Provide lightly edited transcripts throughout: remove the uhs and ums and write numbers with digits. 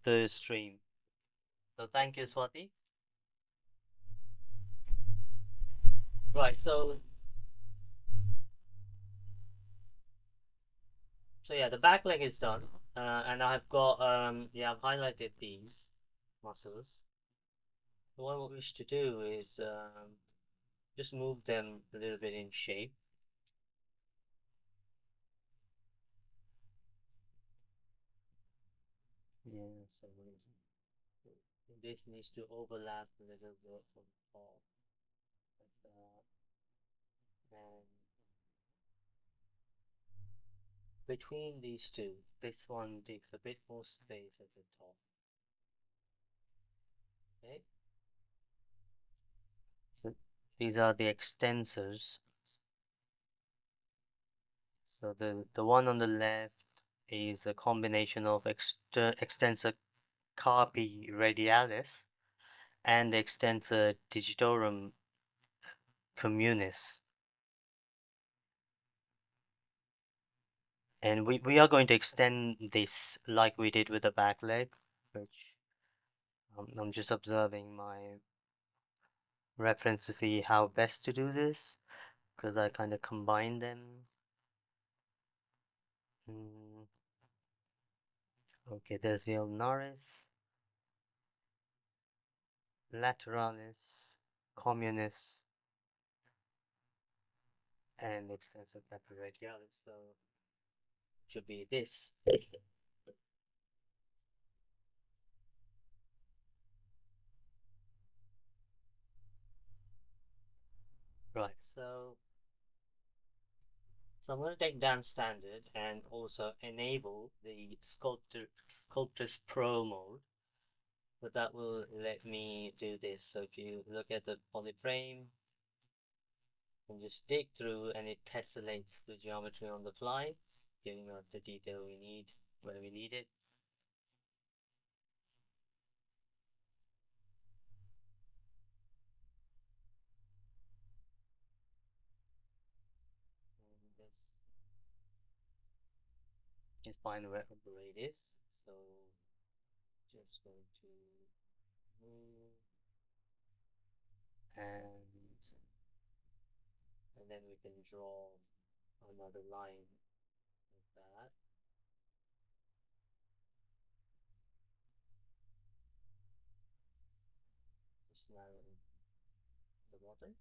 the stream. So thank you, Swati. Right. So yeah, the back leg is done, and I've got yeah, I've highlighted these muscles. What we wish to do is just move them a little bit in shape. Yeah. So this needs to overlap a little bit on top, like that, and between these two, this one takes a bit more space at the top. Okay. So these are the extensors. So the one on the left is a combination of extensor carpi radialis and the extensor digitorum communis. And we are going to extend this like we did with the back leg, which I'm just observing my reference to see how best to do this because I kind of combine them. Mm, okay, there's the ulnaris, lateralis, communis, and extensor carpi radialis. So it should be this. Right, so I'm going to take down standard and also enable the Sculptors Pro mode. But that will let me do this. So if you look at the polyframe and just dig through and it tessellates the geometry on the fly, giving us the detail we need when we need it. And this is fine where it is. So just going to move and then we can draw another line like that. Just narrow the bottom.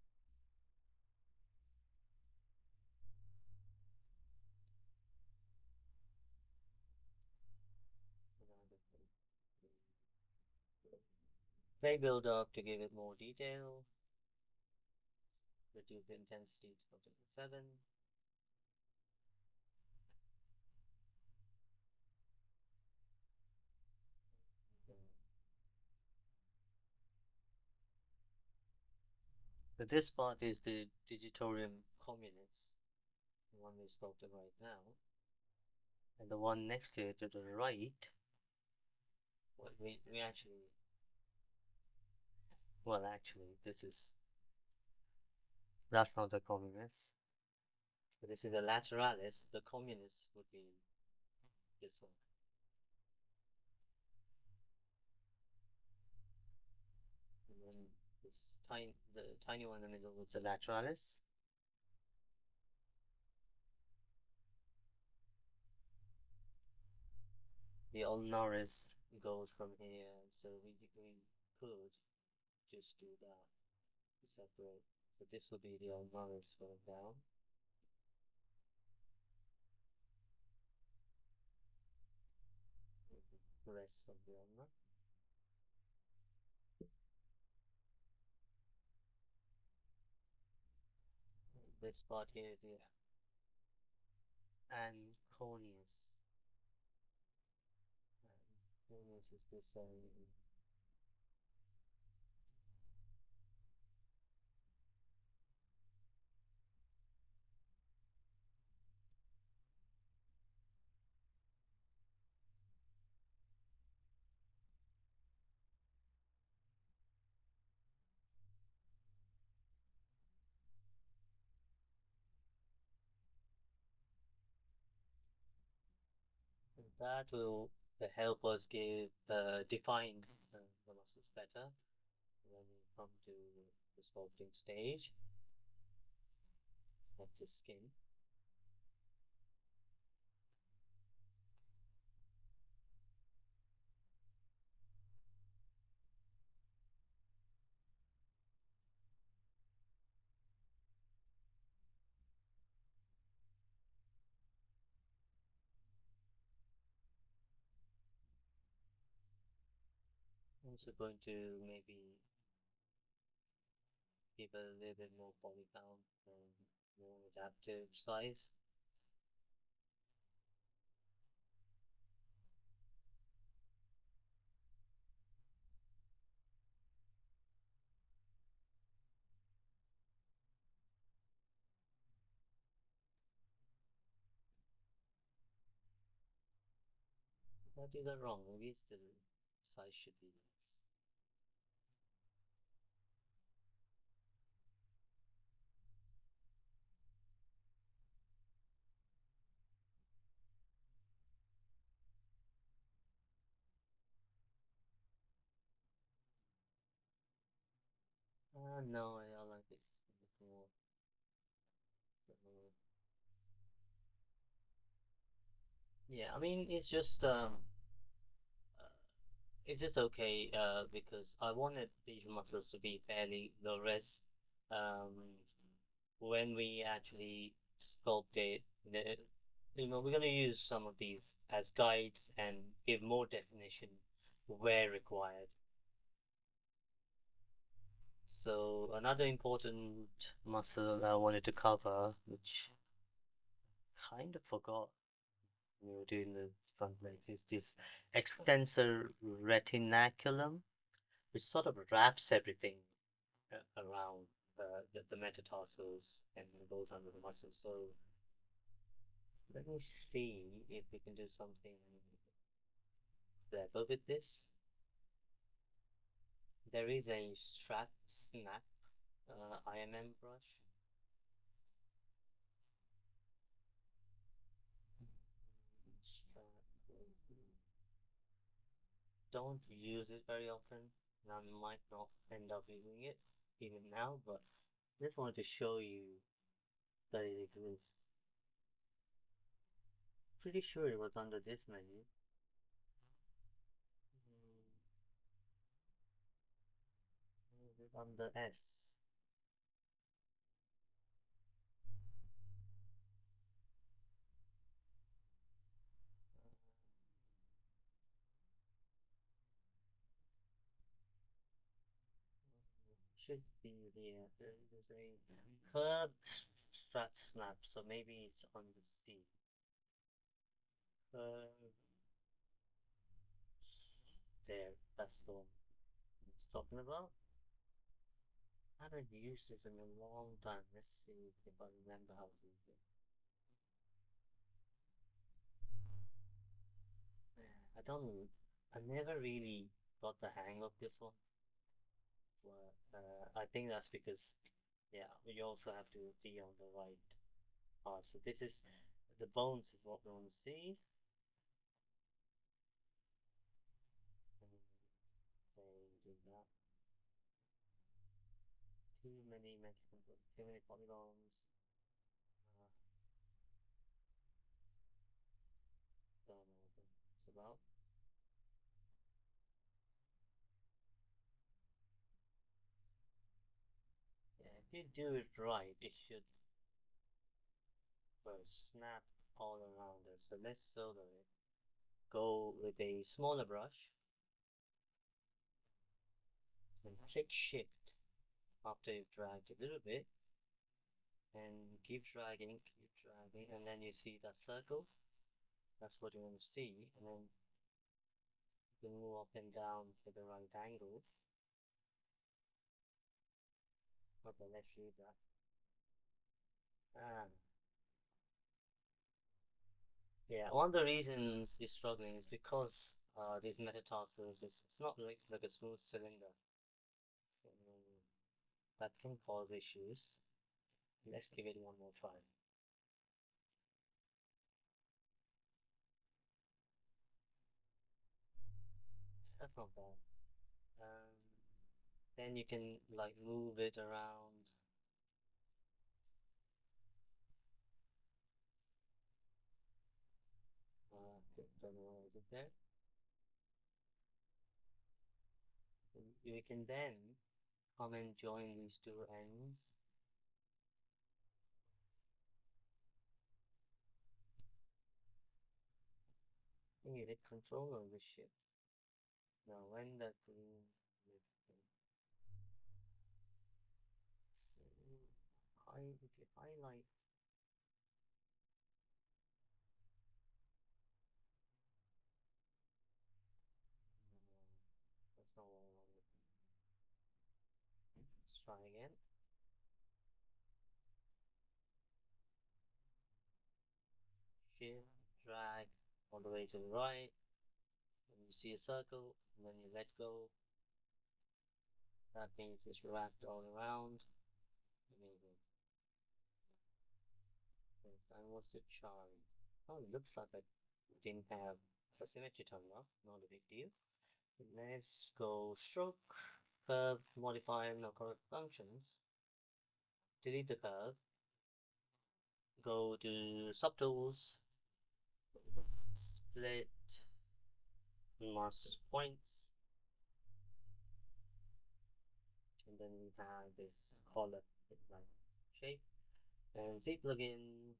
Play build up to give it more detail. Reduce the intensity to 7. So this part is the Digitorium communis, the one we're sculpting right now. And the one next to it to the right, well, we actually, well, actually, that's not the communis. So this is the lateralis. The communis would be this one. And then the tiny one in the middle is the lateralis. The ulnaris goes from here, so we could just do that separate. So this will be the ulnaris going down. The rest of the ulna. This part here is the anconius. Anconius is this that will that help us give define the muscles better when we come to the sculpting stage of the skin. Also going to maybe give a little bit more body count and more adaptive size. If I do that wrong, maybe it's the size should be less. No, I like it a bit more. uh, Yeah, I mean uh, it's just okay because I wanted these muscles to be fairly low res. Um, when we actually sculpt it, we're gonna use some of these as guides and give more definition where required. So another important muscle I wanted to cover, which kind of forgot we were doing the front leg, is this extensor retinaculum, which sort of wraps everything around the metatarsals and goes under the muscle. So let me see if we can do something clever with this. There is a strap snap IMM brush. Strap. Don't use it very often, and I might not end up using it even now, but just wanted to show you that it exists. Pretty sure it was under this menu. Is it under S? Should be here. There's a curb strap snap, so maybe it's on the C. Curb. There, that's the one I was talking about. I haven't used this in a long time. Let's see if I remember how to use it. I don't. I never really got the hang of this one. But I think that's because, yeah, we also have to be on the right part. So this is the bones is what we want to see. And say do that. Too many polygons. Uh, don't know what it's about. Yeah, if you do it right, it should snap all around it. So let's solo it. Go with a smaller brush and click shift after you've dragged a little bit and keep dragging, and then you see that circle. That's what you want to see, and then you can move up and down with the right angle. Okay, let's leave that. Ah, yeah, one of the reasons it's struggling is because these metatarsals, it's not like a smooth cylinder. So that can cause issues. Let's give it one more try. That's not bad. Um, then you can like move it around. Don't know what I did there. So you can then come and join these two ends. I think you hit control or the shift. Now when that green so if you highlight that's not what I wanted. Let's try again. Shift, drag all the way to the right. When you see a circle, and then you let go. That means it's wrapped all around. Amazing. Yes, I was the charm. Oh, it looks like I didn't have a symmetry turned off. Not a big deal. Let's go stroke, curve, modifier, no curve functions. Delete the curve. Go to subtools, split, mask points, and then we have this color like shape. And Z plugin,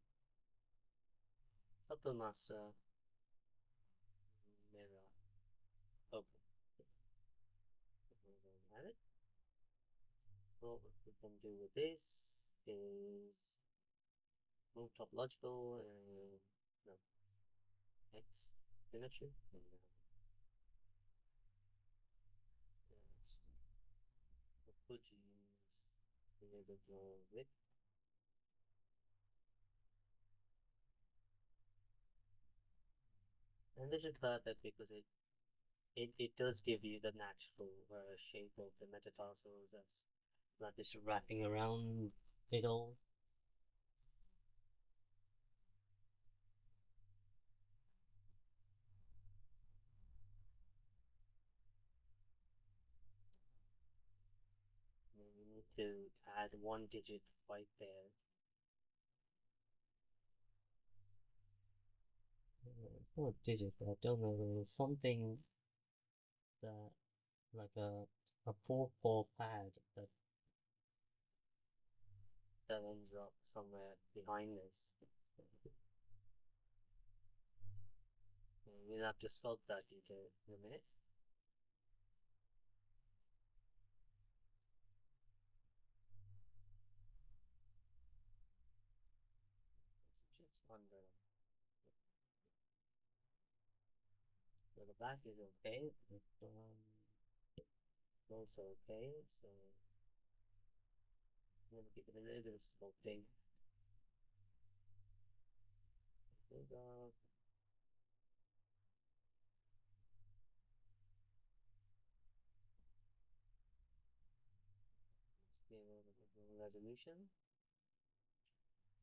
subtle master, mirror, open. Add it. So what we can do with this is move topological and no X symmetry. And the Fuji's a little bit more width. And this is perfect because it does give you the natural shape of the metatarsals as not just wrapping around it all. And you need to add one digit right there. It's not a digit, but I don't know. There's something that like a 4-4 pad that ends up somewhere behind this. So, we'll have to sculpt that detail in a minute. It's just under. So the back is okay. The front also okay. So I'm gonna give it a little bit of sculpting. Big up. Let's give it a bit more resolution.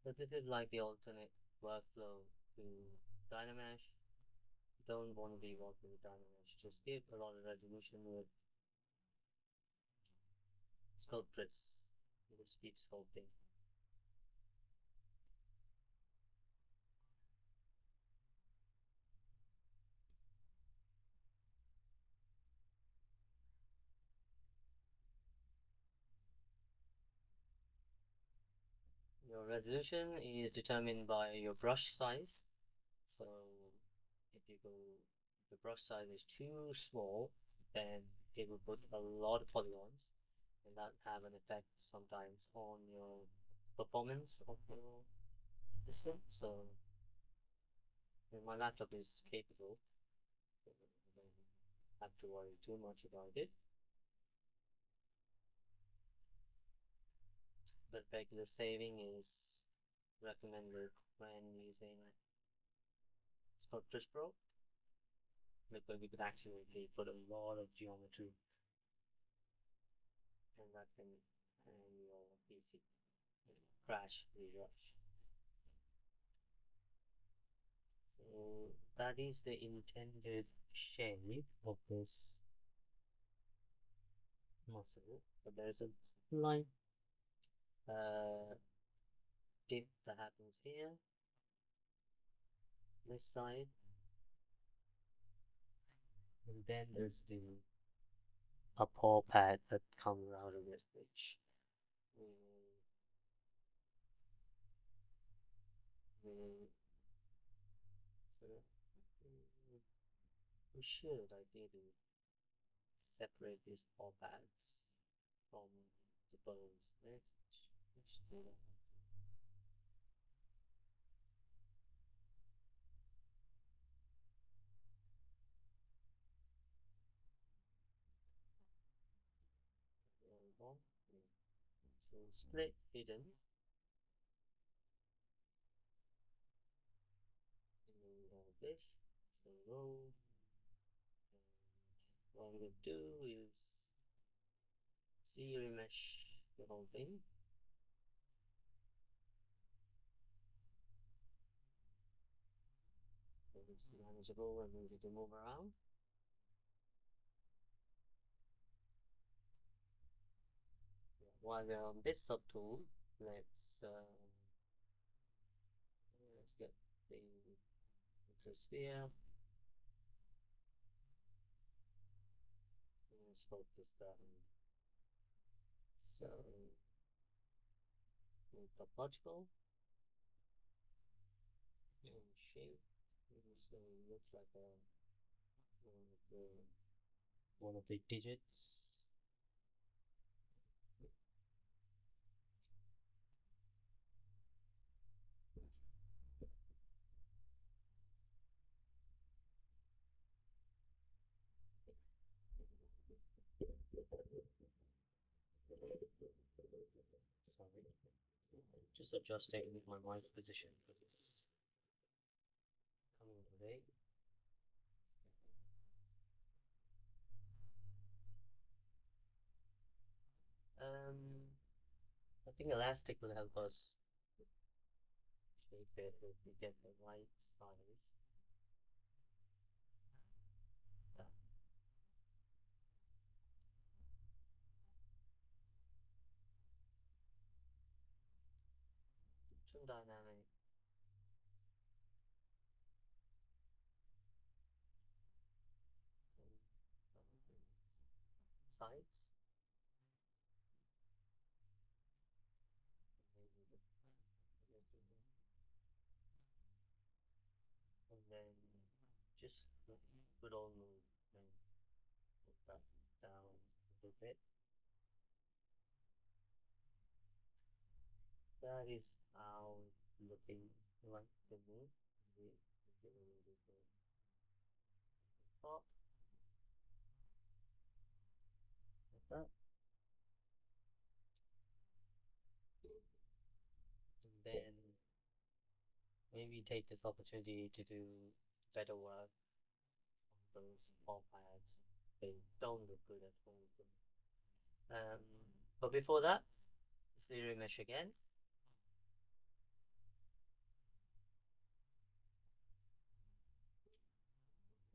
So this is like the alternate workflow to Dynamesh. You don't want to be working with Dynamesh. Just give a lot of resolution with Sculptress. Just keep sculpting. Your resolution is determined by your brush size. So if you go, if the brush size is too small, then it will put a lot of polygons, and that have an effect sometimes on your performance of your system. So my laptop is capable, so I don't have to worry too much about it. But regular saving is recommended when using Sculptris Pro, because you could accidentally put a lot of geometry, and that can hang your PC crash rush. So that is the intended shape of this muscle, but there's a slight dip that happens here, this side, and then there's the a paw pad that comes out of it, which mm, mm, so mm, we should ideally separate these paw pads from the bones. Let's do that. One, so split hidden, and then we have this. So roll, and what I'm going to do is see remesh the whole thing. So it's manageable and easy to move around. While we're on this subtool, let's get the sphere. Let's focus that on. So topological and shape. And so it looks like one of the digits. Sorry, just adjusting my mic position because it's coming today. I think elastic will help us shape it if we get the right size. Yeah. Trim dynamic. Sides. And then just put on and put that down a little bit. That is how it's looking like to me. Top like that. And then maybe take this opportunity to do better work on those paw pads. They don't look good at all. But before that, let's do remesh again.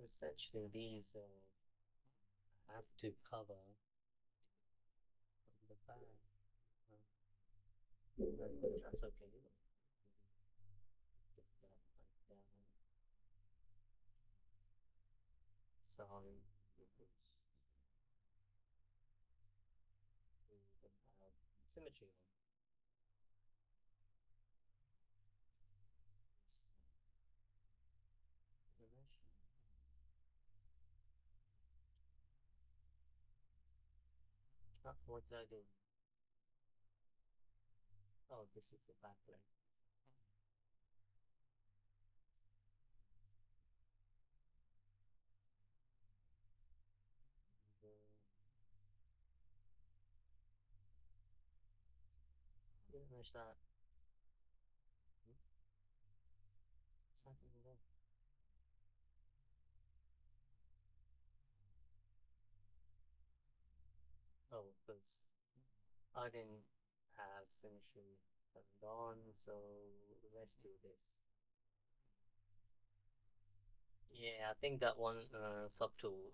Essentially, these have to cover the back. That's okay. Put that like down. Sorry. Symmetry. Remesh. Ah, what did I do? Oh, this is the back leg. Remesh that. What's happening there? Oh, because I didn't have symmetry turned on, so let's do this. Yeah, I think that one subtool,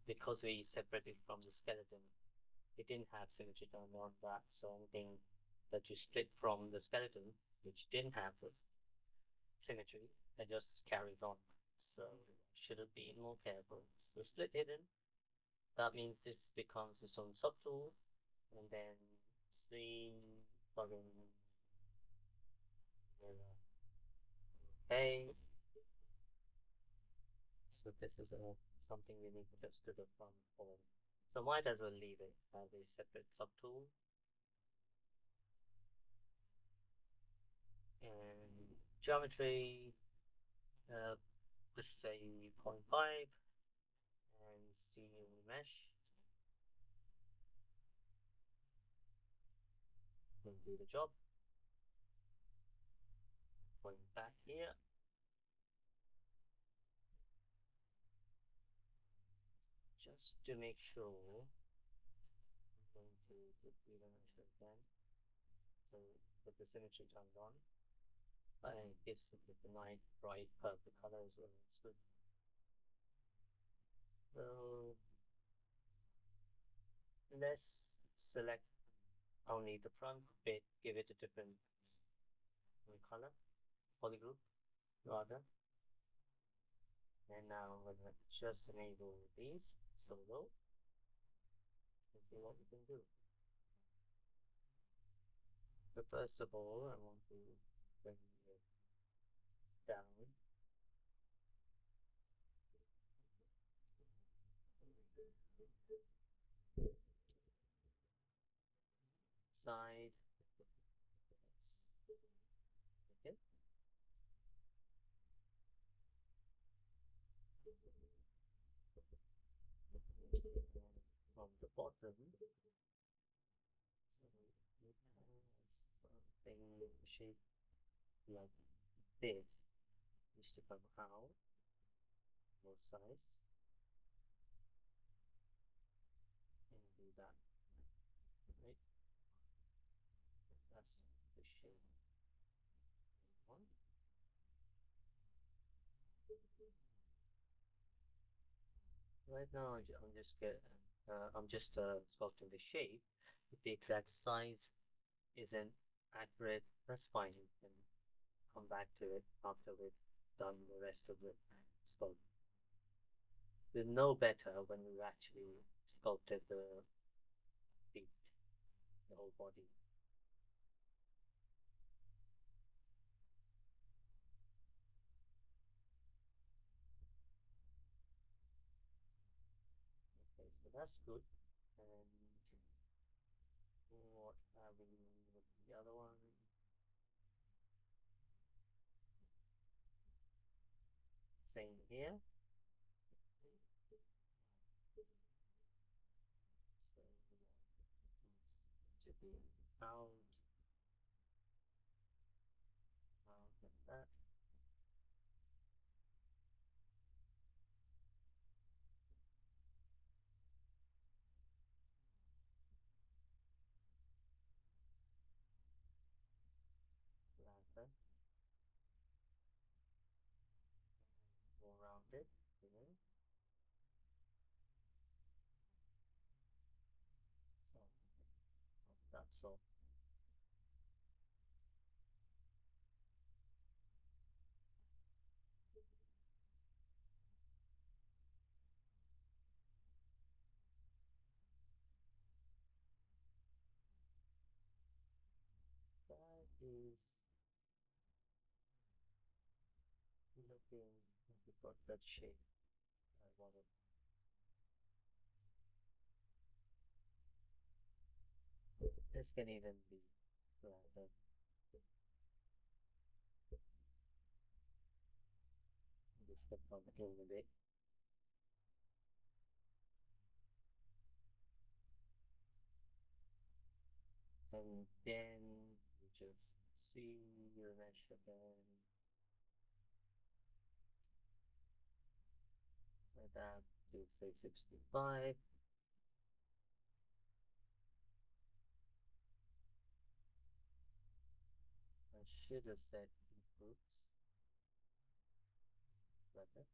because we separated from the skeleton, it didn't have symmetry turned on that, so anything that you split from the skeleton, which didn't have the symmetry, it just carries on. So should have been more careful. So split hidden, that means this becomes its own subtool, and then scene plugin mirror. Okay, so this is something we need to just do the front form. So might as well leave it as a separate subtool. And geometry, just say 0.5 and see mesh. Will do the job. Going back here. Just to make sure, I'm going to put the mesh again. So with the symmetry turned on. And it gives it a nice bright purple color as well. It's good. So let's select only the front bit, give it a different color, polygroup rather. And now I'm going to just enable these solo and see what we can do. So first of all, I want to bring it down. Side. Okay. From the bottom, so it has something shaped like this. Needs to come out both sides and do that. Right. That's the shape one. Right now, I'm just sculpting the shape. If the exact size isn't accurate, that's fine. You can come back to it after we've done the rest of the sculpt. We'll know better when we've actually sculpted the feet, the whole body. Okay, so that's good. And what are we with the other one? Same here. So should be out, like that. Rather more rounded, you know. So that's all. That is looking like we've got that shape I wanted. This can even be rather this can come in a bit. And then you just see your mesh again like that to say 65. I should have said groups like that.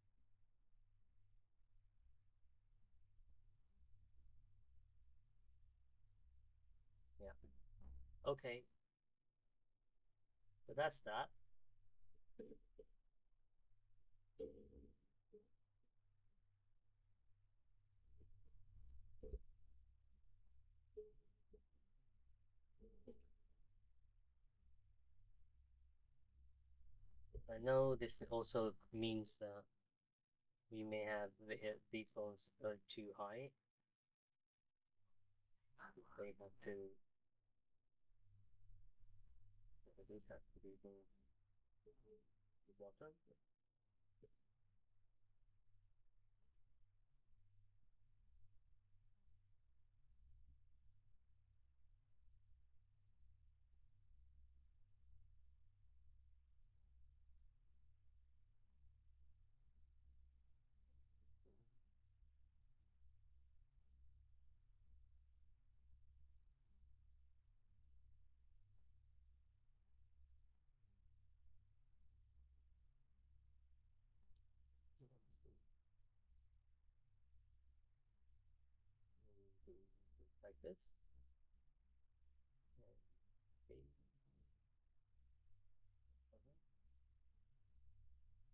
Okay, so that's that. I know this also means that we may have these phones are too high. They have to, these have to be the bottom. Like this.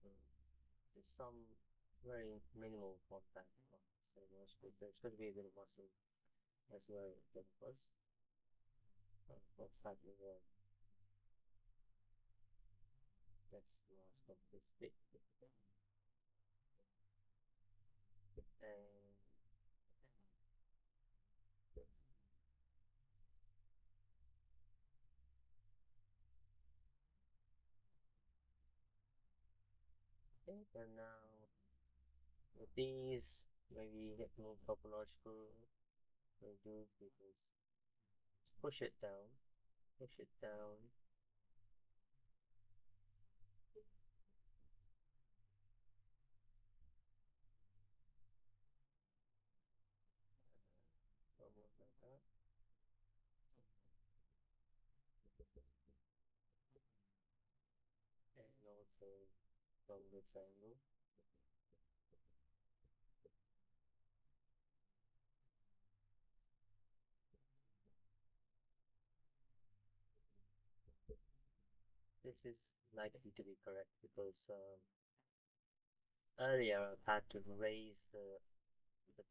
Okay. Just some very minimal contact. Not so much, but there's going to be a bit of muscle as well as was. What's happening there? That's the last of this bit. And okay, and now with these, maybe get more topological. Will do because push it down, almost like that, and also from this angle. This is likely to be correct because earlier I've had to raise the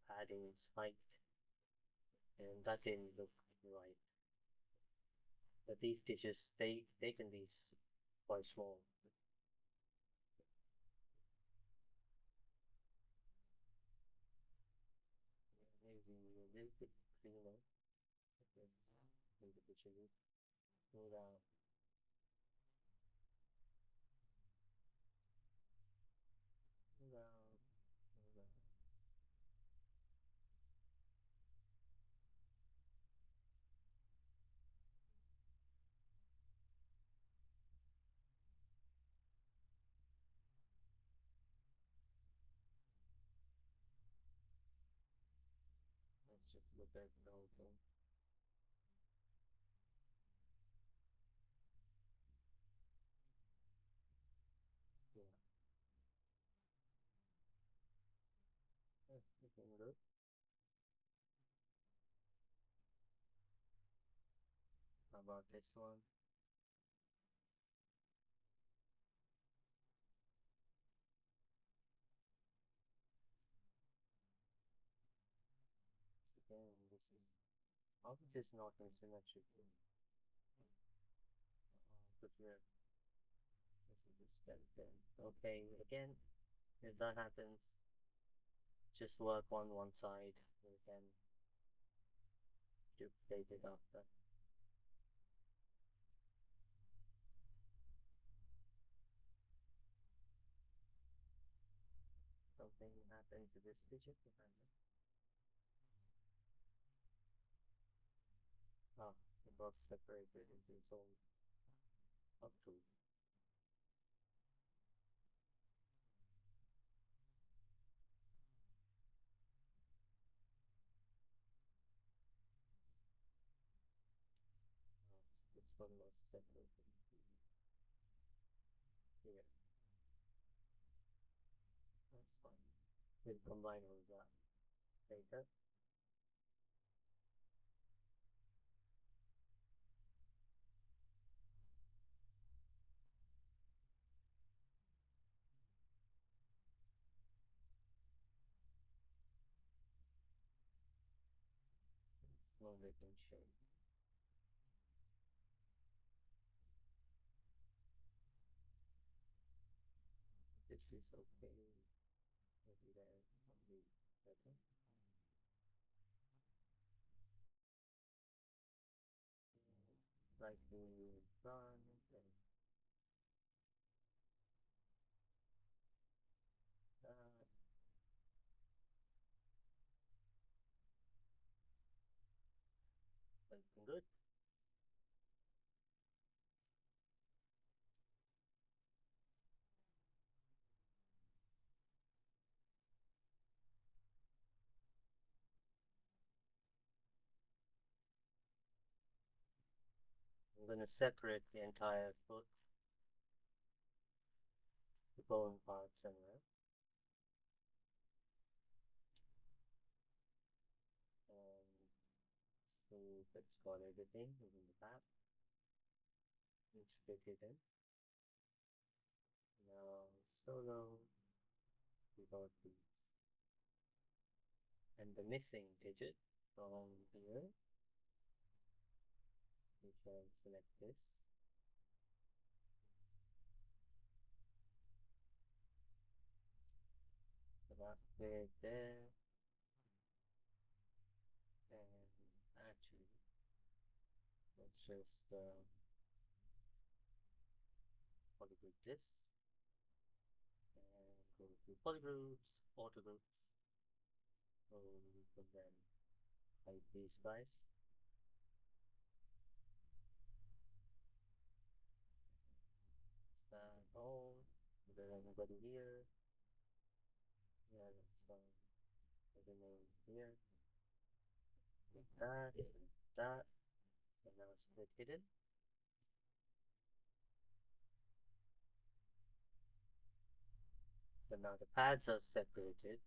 padding's height, and that didn't look right. But these stitches, they can be quite small. Maybe a little bit cleaner. Maybe the picture would smooth out. Smooth out. Smooth out. Let's just look at the whole thing. Yeah, that's looking good. How about this one? Again, this is how this is not in symmetry. But here, this is a skeleton. Okay, again, if that happens, just work on one side. You can duplicate it after. Something happened to this digit behind it. Ah, it got separated into its own subtool. This one was separated here. That's fine. We'll combine all that later. it in shape. This is okay. Maybe there will be better. Slightly done. Okay. That. Looking good. I'm gonna separate the entire foot, the bone parts anyway. And so let's got everything within the back. And split it in. Now solo, we got these. And the missing digit from here, we shall select this. So that's it there. And actually, let's just polygroup this. And go to polygroups, auto groups. So we can then hide these guys. Stand all. Is there anybody here? Yeah, let's put the name here. That, that, and now split hidden. So now the pads are separated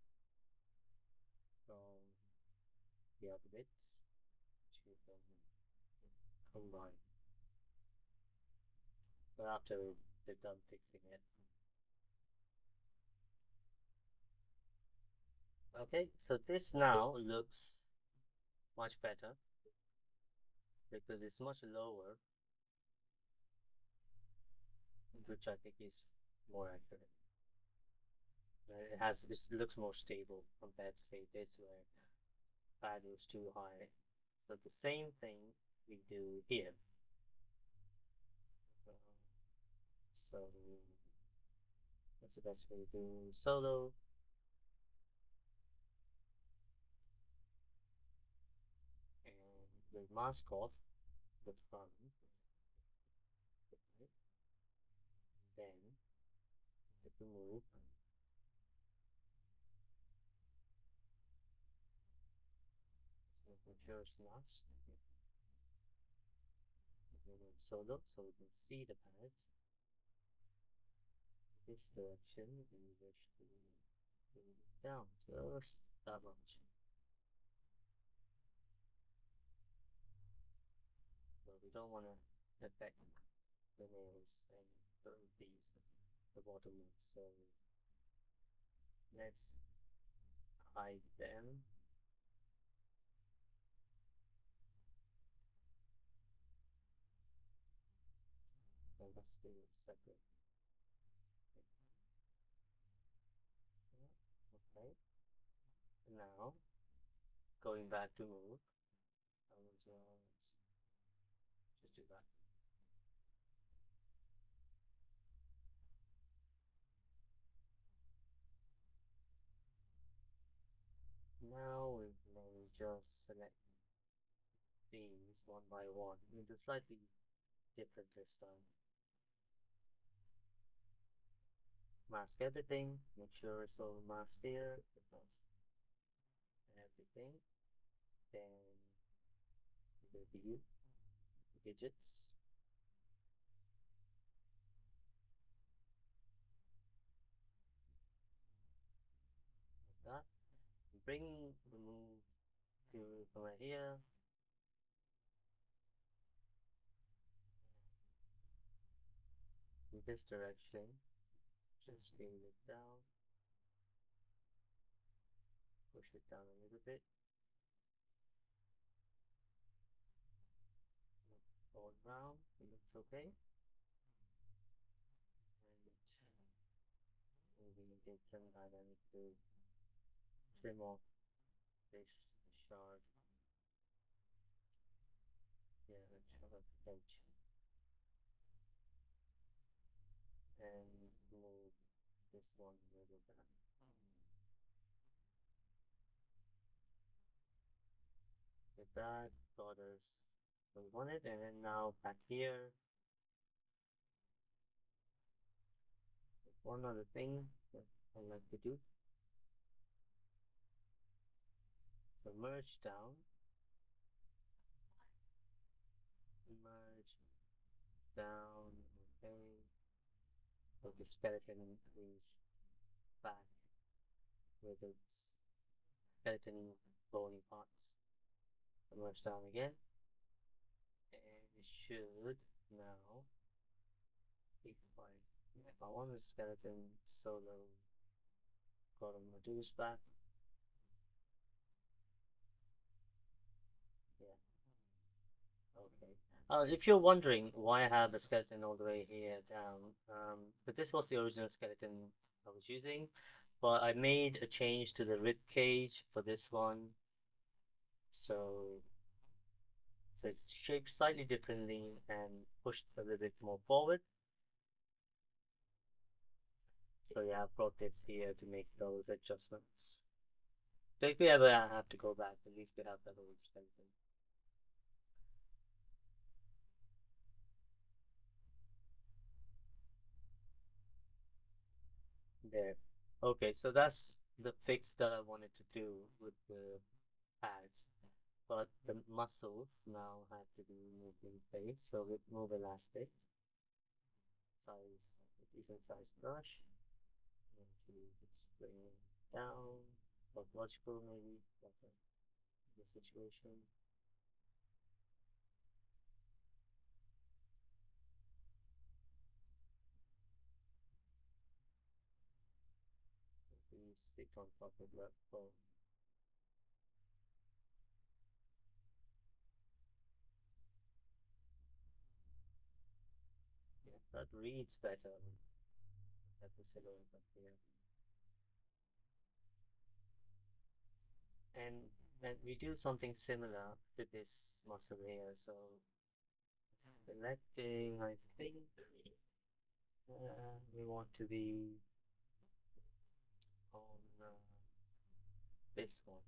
from the other bits, which we can combine. But after they're done fixing it. Okay, so this now looks much better because it's much lower, which I think is more accurate. It looks more stable compared to say this where pad was too high. So the same thing we do here. So that's the best way to do solo. And we'll mask off the front. Right? Then if we move making sure it's last. Solo so we can see the pads. This direction we wish to bring it down just that much. So we don't want to affect the nails and these the bottom ones. So let's hide them. And let's stay separate. Okay. Now going back to move. I will just do that. Now we may just select these one by one. I mean, they're slightly different this time. Mask everything, make sure it's all masked here, everything. Then the view, digits. Like that. Remove to from here. In this direction, just scale it down, push it down a little bit. okay. And maybe different dynamic to trim off this sharp, yeah, sharp edge, and move this one a little back. With that, got us where we want it, and then now back here, one other thing that I like to do. So merge down, merge down, okay. So the skeleton is back with its skeleton bony parts. So merge down again, and it should now, if I want the skeleton solo, got to reduce back. Yeah, okay. If you're wondering why I have the skeleton all the way here down, but this was the original skeleton I was using, but I made a change to the rib cage for this one, so it's shaped slightly differently and pushed a little bit more forward. So yeah, I brought this here to make those adjustments. So if we ever have to go back, at least we have that old skeleton. There. Okay, so that's the fix that I wanted to do with the pads. But the muscles now have to be moved in place. So we move elastic, size, a decent size brush, and to just bring it down, but logical maybe, like the situation. We stick on top of that bone. Yeah, that reads better at the silhouette up here. And we do something similar to this muscle here. So selecting, I think we want to be on this one.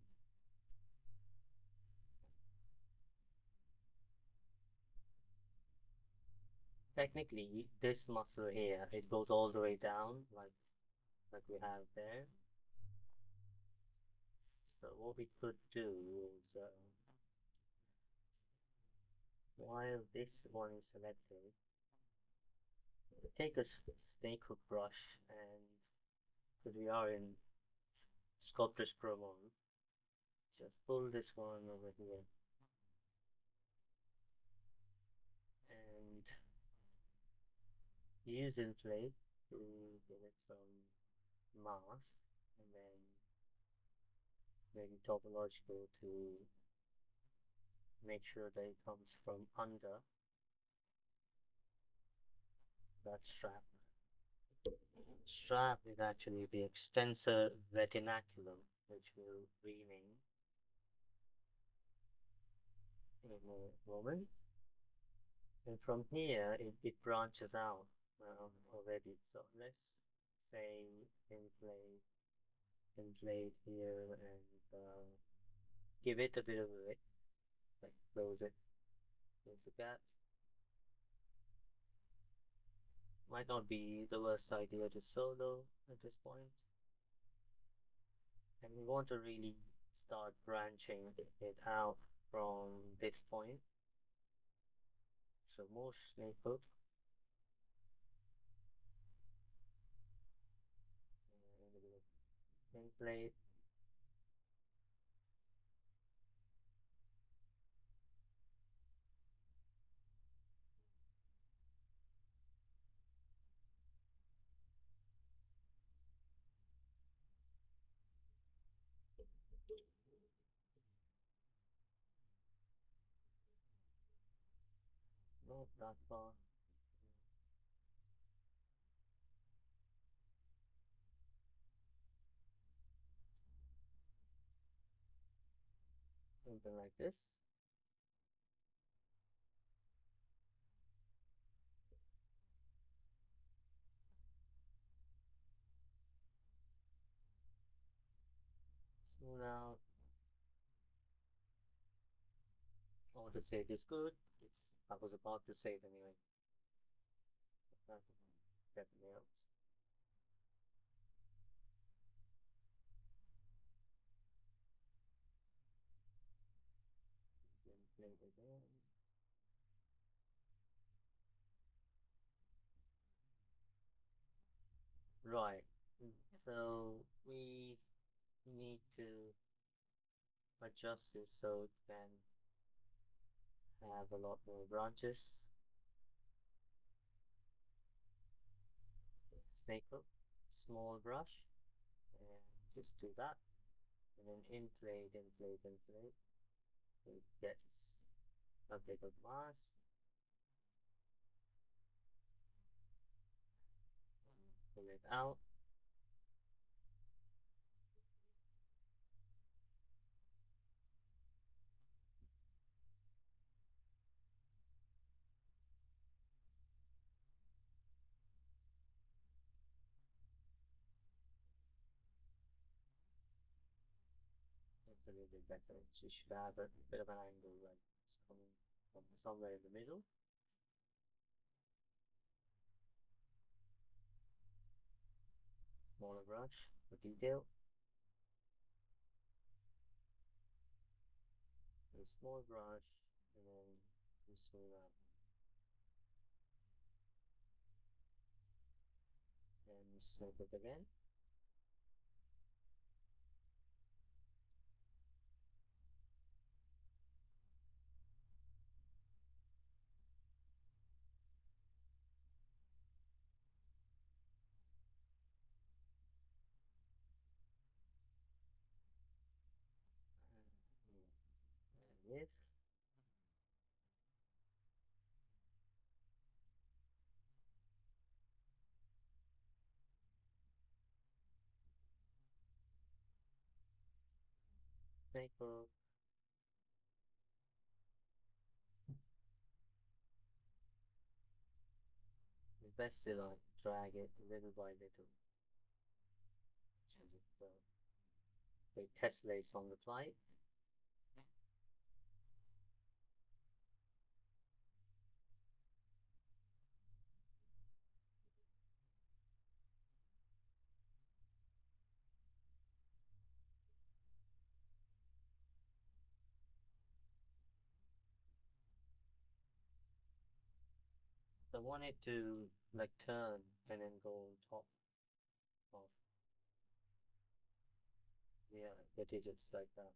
Technically, this muscle here, it goes all the way down, like we have there. So what we could do is, while this one is selected, take a snake hook brush, and because we are in Sculptor's Pro mode, just pull this one over here, and use inflate to give it some mass, and then maybe topological to make sure that it comes from under that strap. Strap is actually the extensor retinaculum, which we'll rename in a moment. And from here, it branches out already. So let's say inflate, inflate here, and give it a bit of a width, like close it, close the gap. Might not be the worst idea to solo at this point. And we want to really start branching it out from this point. So more snake hook, and a bit of template. Not that far. something like this. So now, I want to say this good. I was about to say it anyway. Definitely else. Then play it again. Right. So we need to adjust this so it can have a lot more branches. Snake hook, small brush, and just do that. And then inflate, inflate, inflate. It gets a bit of mass. Pull it out. That's a little bit better. So you should have a bit of an angle, like it's coming from somewhere in the middle. Smaller brush for detail. So small brush, and then just smooth out. And snip it again. And this. Snake hook. It's best to like drag it little by little. So they tessellates on the fly. I want it to like turn and then go on top of the digits like that.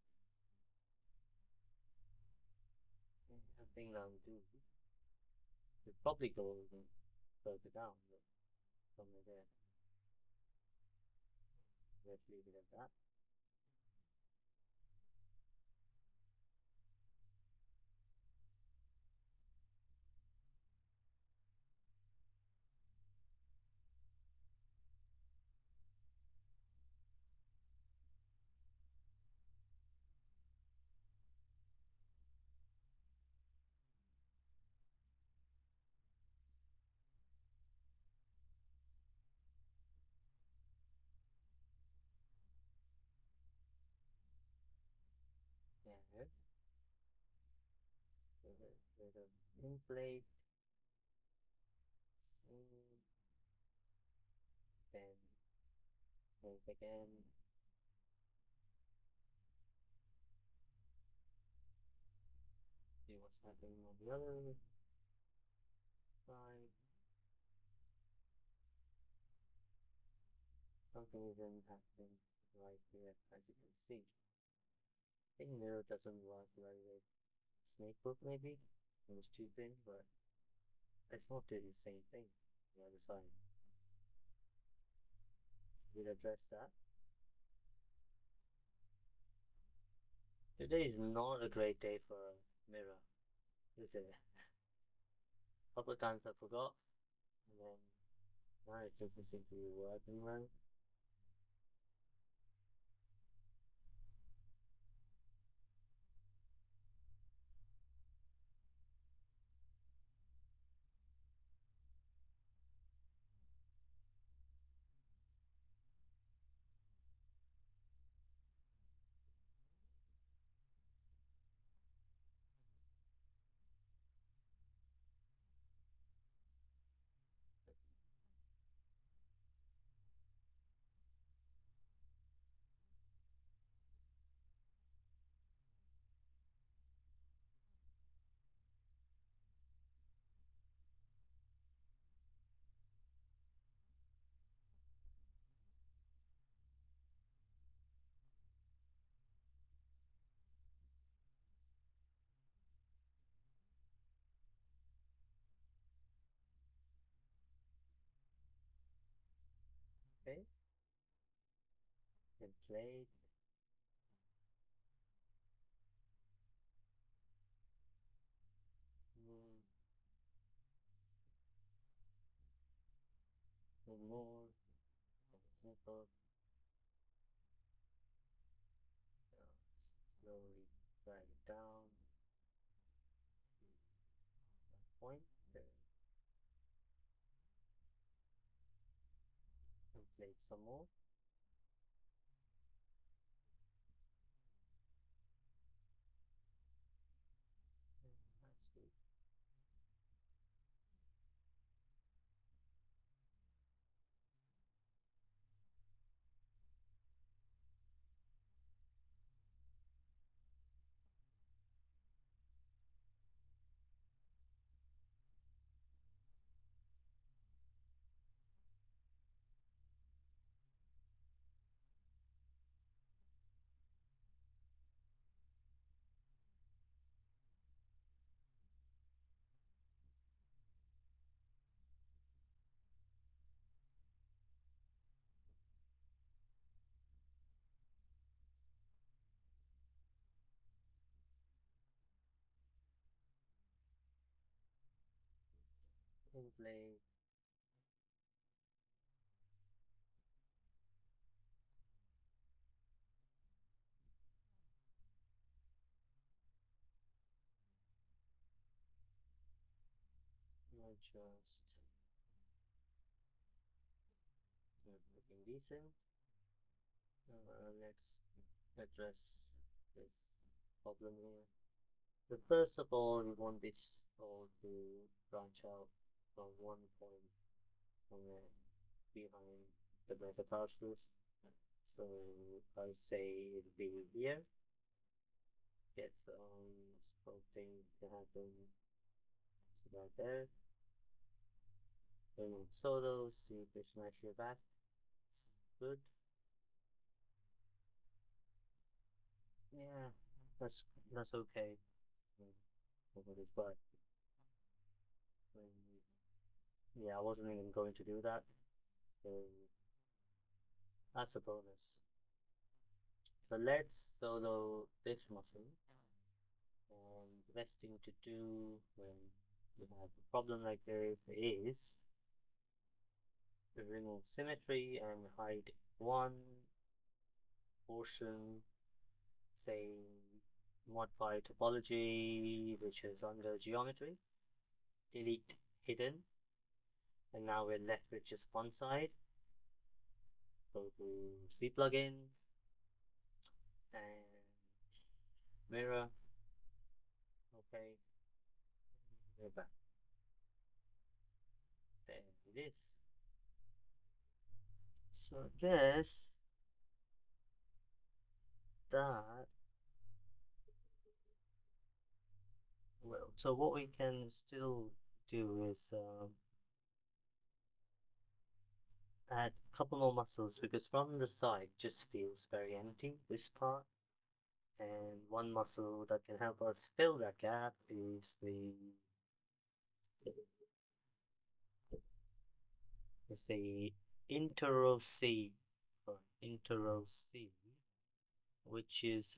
I think that will do. It probably go further down, but somewhere there. Let's leave it at that. Yeah. With a inflate, smooth, then smooth again. See what's happening on the other side. Something isn't happening right here, as you can see. I think mirror doesn't work very well. Snake book maybe? It was too thin, but it's not doing the same thing on the other side. We'll address that. Today is not a great day for a mirror, is it? A couple of times I forgot, and then now it doesn't seem to be working well. Okay, inflate. Mm, more. Simple. Slowly drag it down. Point. There. Inflate some more. That's good. Inflate. Adjust. Looking decent. Let's address this problem here. So first of all, we want this all to branch out from one point somewhere behind the metatarsus. So I'd say it'd be here. Get some sculpting to happen. So right there. Then solo, see if it's nicely back. Good. Yeah, that's okay. Nobody's but yeah, I wasn't even going to do that. So that's a bonus. So let's solo this muscle. And the best thing to do when you have a problem like this is to remove symmetry and hide one portion, say modify topology, which is under geometry, delete hidden, and now we're left with just one side. Go to C plugin and mirror. Okay, we're back. There it is. So I guess that, well, so what we can still do is add a couple more muscles because from the side just feels very empty, this part. And one muscle that can help us fill that gap is the interosseous, interosseous, which is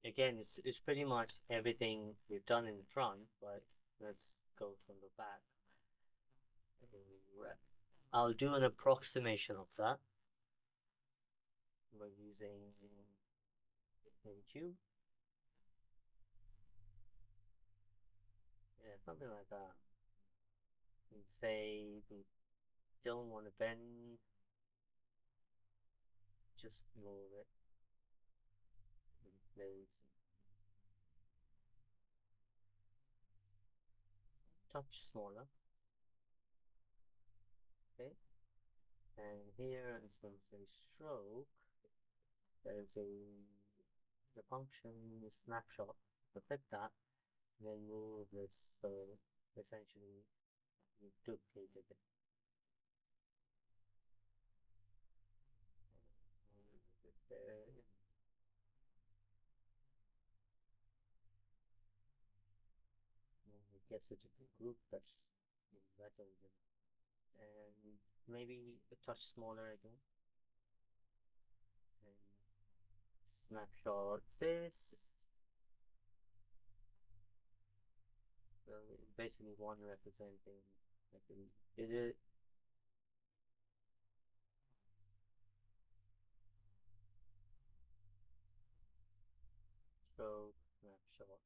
again it's pretty much everything we've done in front, but let's go from the back. I'll do an approximation of that by using cube. Yeah, something like that. And say we don't want to bend, just move it in place. Touch smaller. Okay. And here instead of say stroke, there's the function snapshot. So click that, and then move this. So essentially, you duplicated it. Move it there. And it gets it to the group that's better than and maybe a touch smaller again. And snapshot this. So it's basically one representing like a digit. Stroke, snapshot,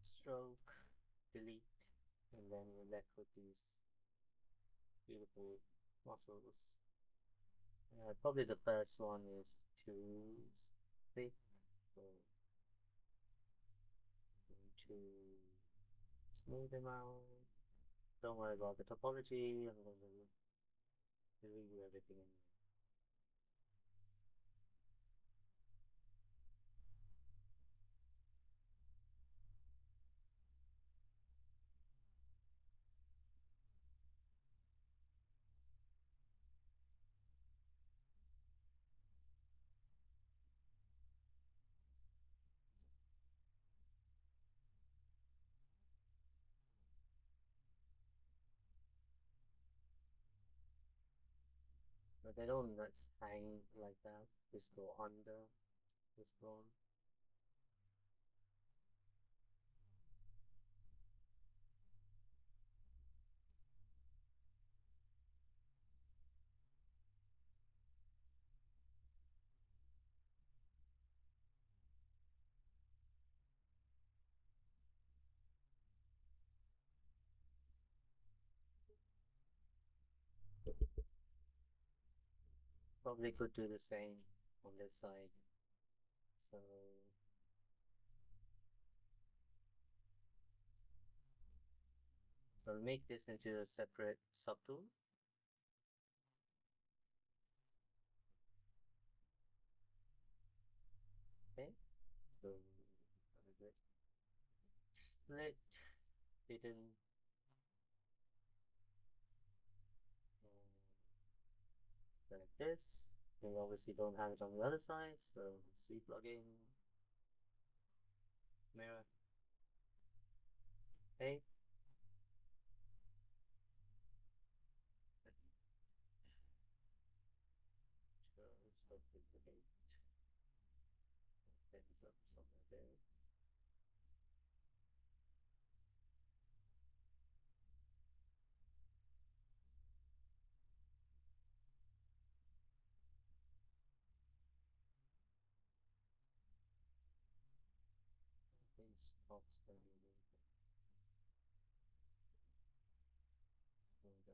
stroke, delete, and then we're left with these beautiful muscles. Probably the first one is too thick, so I'm going to smooth them out. Don't worry about the topology, I'm going to review everything in. But they don't just hang like that, just go under this bone. Probably could do the same on this side. So I'll make this into a separate subtool. Okay, so split, hidden, like this. We obviously don't have it on the other side, so C plugin, mirror, okay. So duplicate, ends up somewhere there. These pops can be moved. So we go.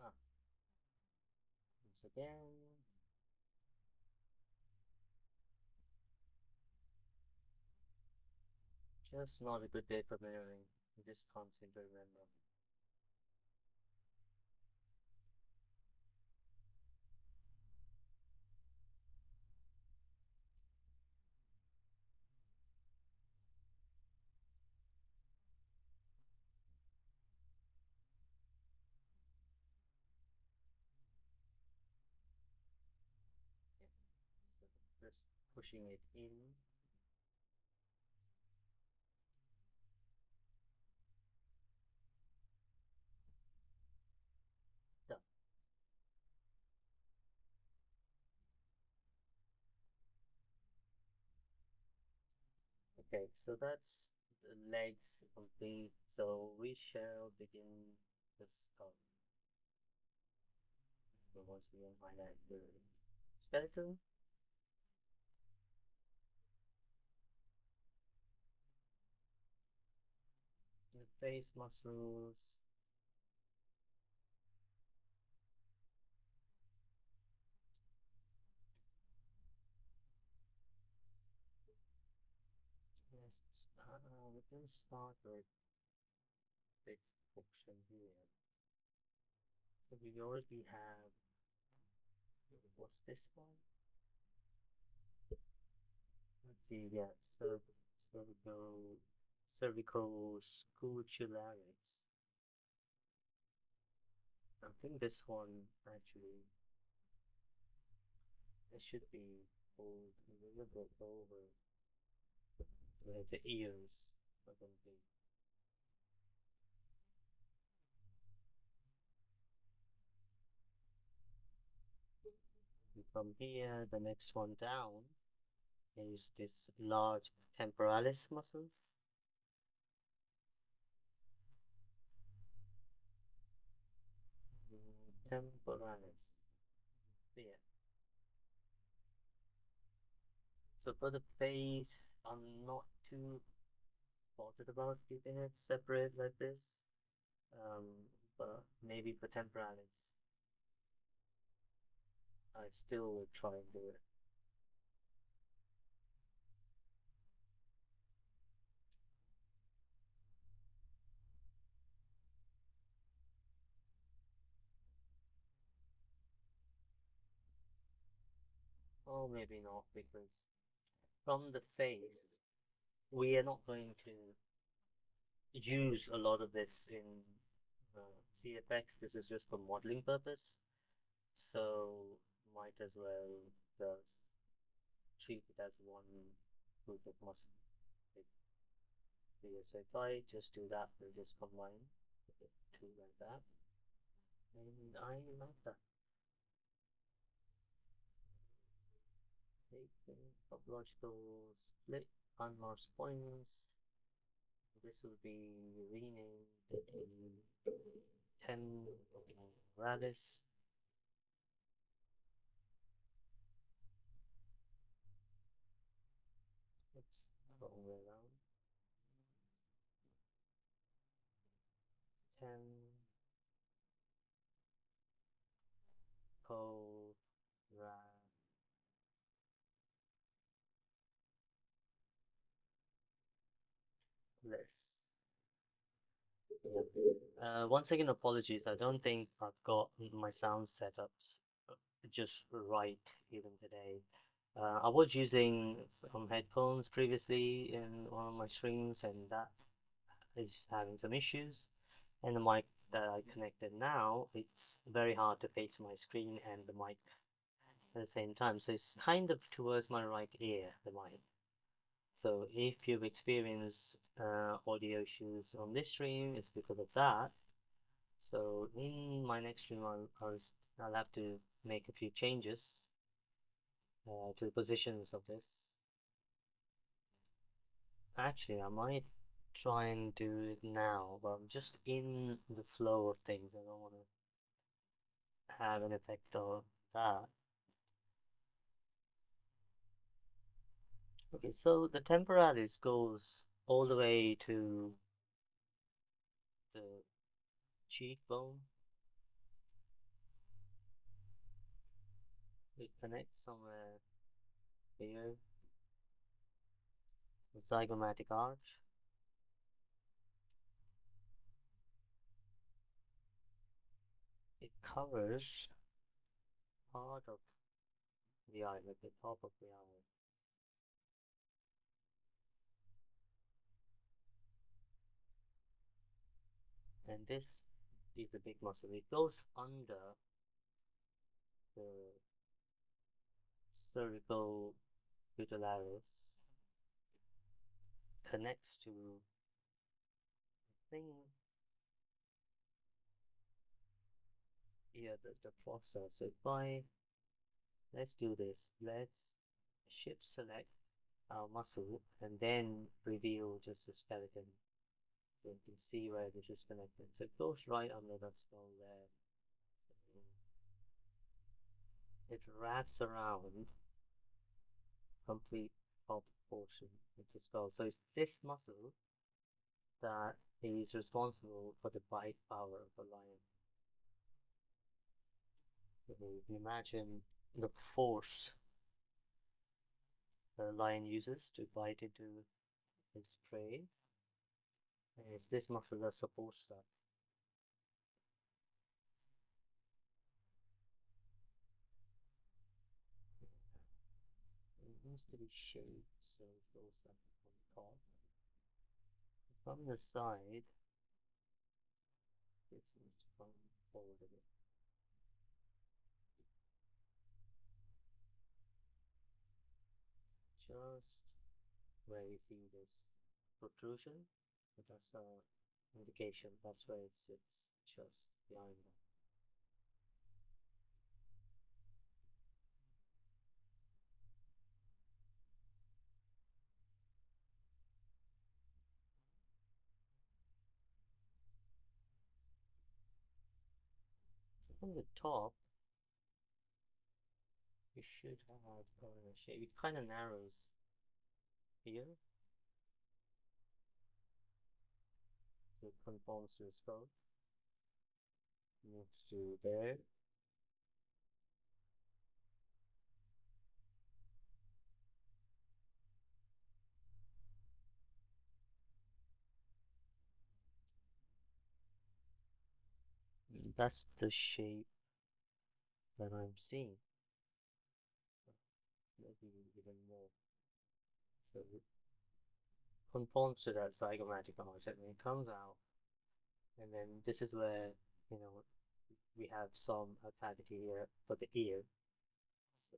Ah, once again. Just not a good day for mirroring. I just can't seem to remember. Yeah. So just pushing it in. Done. Okay, so that's the legs complete. So we shall begin the skull. So once again, highlight the skeleton. The face muscles. Yes, we can start with this portion here. We already have, what's this one? Let's see, yeah, cervical, cervical scutularis. I think this one actually, it should be pulled a little bit over where the ears are going to be. And from here, the next one down is this large temporalis muscle. Temporalis. Yeah. So for the face, I'm not too bothered about keeping it separate like this. Um, but maybe for temporalis, I still will try and do it. Or maybe not, because from the face, we are not going to use a lot of this in CFX. This is just for modeling purpose, so might as well just treat it as one group of muscle. So if I just do that, we'll just combine the two like that, and I like that. Taking topological split, unmasked points. This will be renamed to 10 Radis. Oops, wrong way around. 10 co less. Yeah. Once again, apologies. I don't think I've got my sound setups just right even today. I was using some headphones previously in one of my streams, and that is having some issues. And the mic that I connected now, it's very hard to face my screen and the mic at the same time. So it's kind of towards my right ear, the mic. So if you've experienced audio issues on this stream, it's because of that. So in my next stream, I'll have to make a few changes to the positions of this. Actually, I might try and do it now, but I'm just in the flow of things. I don't want to have an effect of that. Okay, so the temporalis goes all the way to the cheekbone. It connects somewhere here, the zygomatic arch. It covers part of the eye, like the top of the eye. And this is a big muscle. It goes under the cervical putallaris, connects to thing, yeah, the fossa. So if I, let's do this. Let's shift select our muscle and then reveal just the skeleton. So you can see where this is connected. So it goes right under that skull there. It wraps around complete top portion of the skull. So it's this muscle that is responsible for the bite power of a lion. Imagine the force the lion uses to bite into its prey. And it's this muscle that supports that. needs to be shaped so it goes like on top. From the side, this needs to come forward a bit. Just where you see this protrusion, that's a indication, that's where it sits, just behind that. So from the top, you should have a shape. It kind of narrows here, so it conforms to the skull. Moves to there. That's the shape that I'm seeing. Maybe even more. So it conforms to that zygomatic arch, and it comes out, and then this is where, you know, we have some cavity here for the ear. So,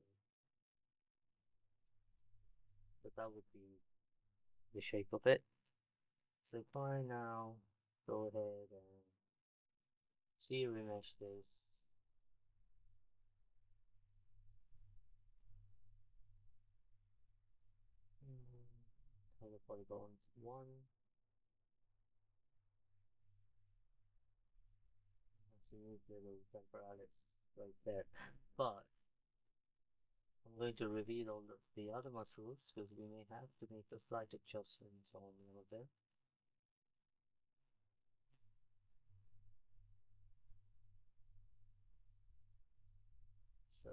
so that would be the shape of it. So if I now go ahead and see remesh this, color polygons 1. Let's remove the little temporalis right there. But I'm going to reveal all the other muscles because we may have to make a slight adjustments on all of them. So,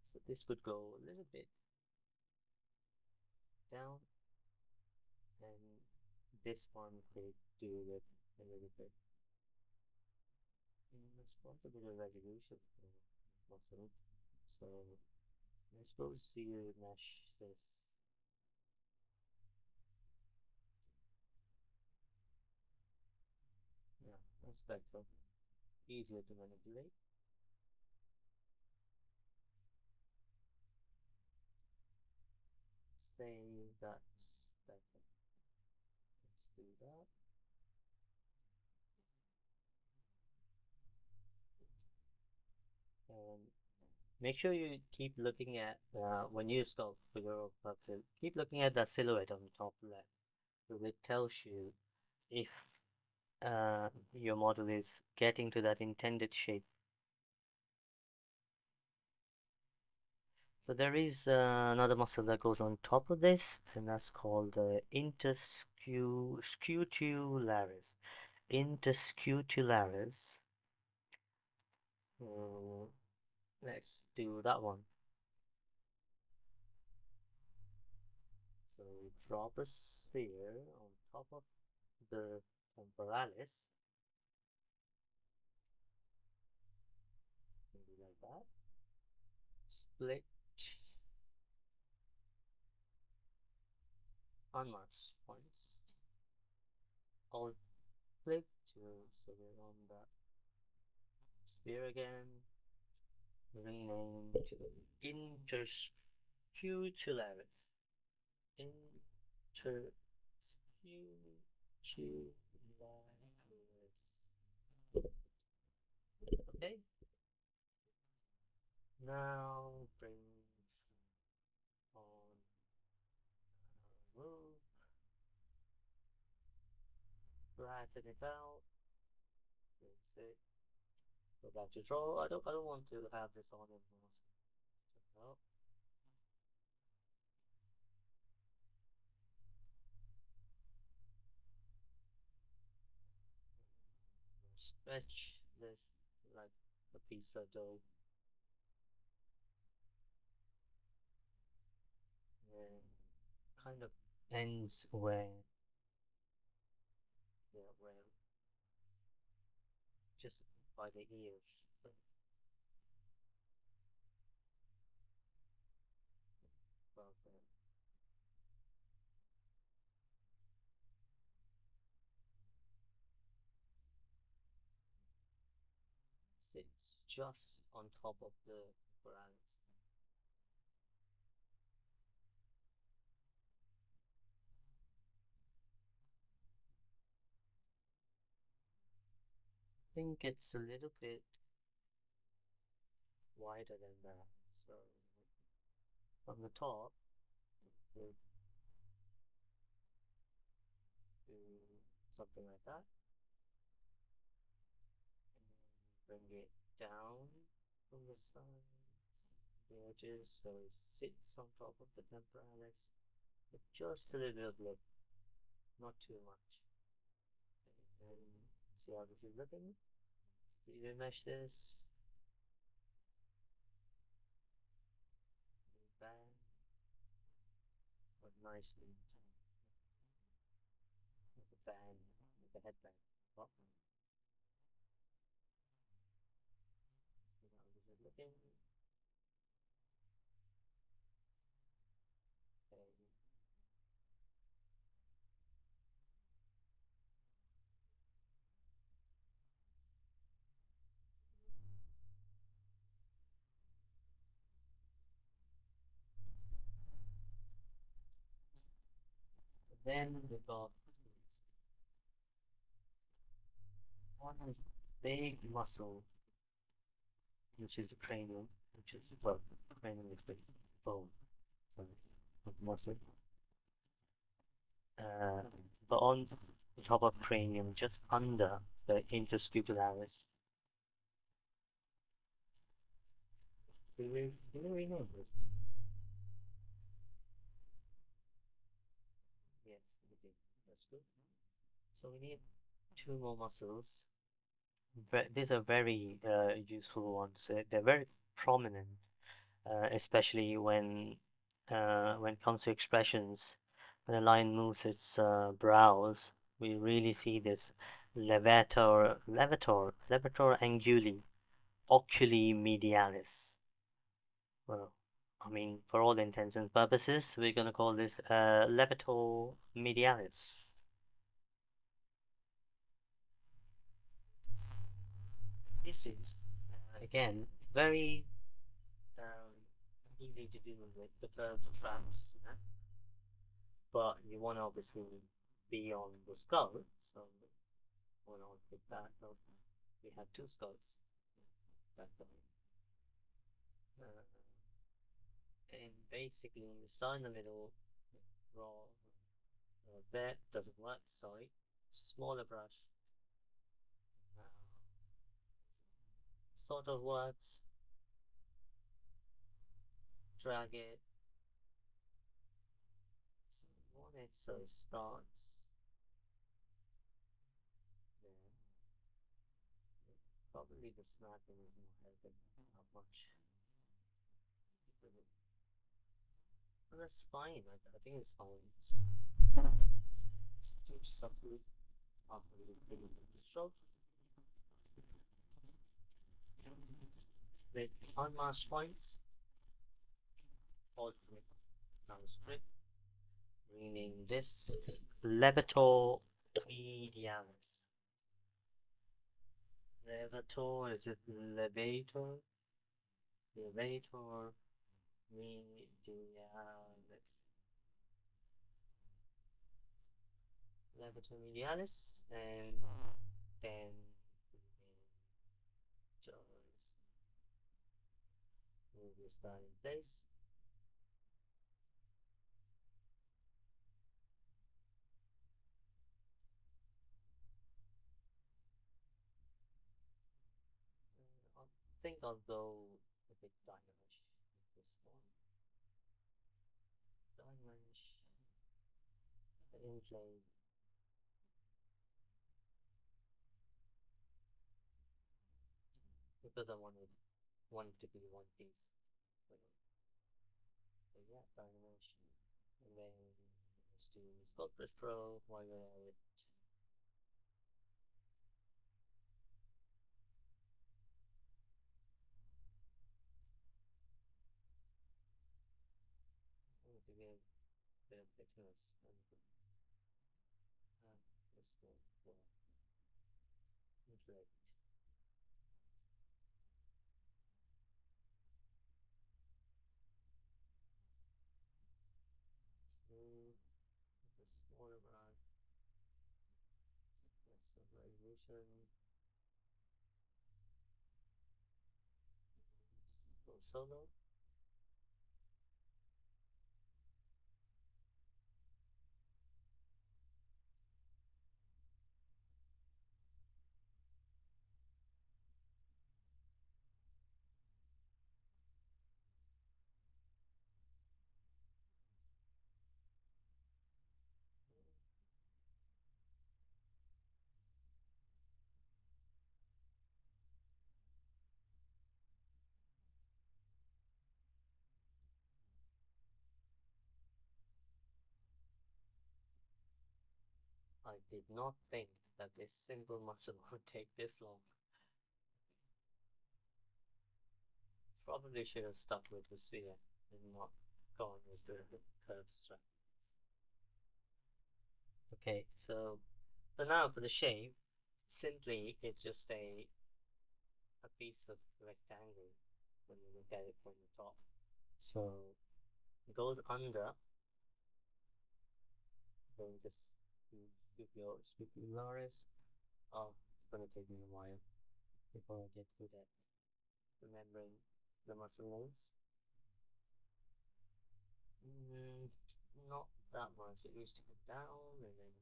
so this would go a little bit down, and this one could do with a little bit. Let's put a bit of resolution for muscle. So I suppose you mesh this. Yeah, that's better. Easier to manipulate. Say that's better. Let's do that. And make sure you keep looking at when you sculpt for your puzzle, keep looking at that silhouette on the top left. So it tells you if your model is getting to that intended shape. So there is another muscle that goes on top of this, and that's called the interscutularis. Interscutularis. Let's do that one. So drop a sphere on top of the temporalis, maybe like that. Split unmarked points. Alt click to so we're on that sphere again. Rename to interscutularis. Interscutularis. Okay. Now bring on move, flatten it out. Fix it. Go back to draw. I don't want to have this on anymore. So check it out. Stretch this like a piece of dough. And kind of ends where, yeah, where just by the ears. So sits just on top of the apparatus. I think it's a little bit wider than that. So from the top, we'll do something like that. And bring it down from the sides, the edges, so it sits on top of the temporalis. But just a little bit of lift, not too much. And see how this is looking. So you mesh this, band, but nicely, like a band, like a headband. Well, see how this is looking. Okay. Then we got one big muscle, which is the cranium, which is, well, cranium is the bone, sorry, not muscle. Uh, but on the top of cranium, just under the interscapularis. Do you rename it? Yes, we did. That's good. So we need two more muscles. These are very useful ones. They're very prominent, especially when it comes to expressions. When a lion moves its brows, we really see this levator anguli, oculi medialis. Well, I mean, for all intents and purposes, we're gonna call this levator medialis. This is again very um, easy to do with the curved tracks, but you want to obviously be on the skull, so we'll not pick that up. We have two skulls. That uh, and basically you start in the middle, draw that doesn't work, sorry. Smaller brush. Uh, sort of works. Drag it. So you want it so it starts there. Probably the snapping is not helping that much. But that's fine. I think it's fine. So, it's subtle after the stroke. With unmasked points, alternate now strip, meaning this levator medialis. Levator, is it levator? Levator medialis. Levator medialis, and then just move this guy in place. I think I'll go a bit dynamish with this one. Dynamish, inflame. Because I want it to be one piece. So, yeah, dynamish. And then let's do Sculptris Pro while we're at it. I need to give a bit of thickness and this one for inflate. motion, go solo. I did not think that this simple muscle would take this long. Probably should have stuck with the sphere and not gone with the curved strap. Okay, so now for the shape, simply it's just a piece of rectangle when you look at it from the top. So it goes under, then just scrupularis. Oh, it's gonna take me a while before I get good at remembering the muscle names. Not that much. It needs to go down and then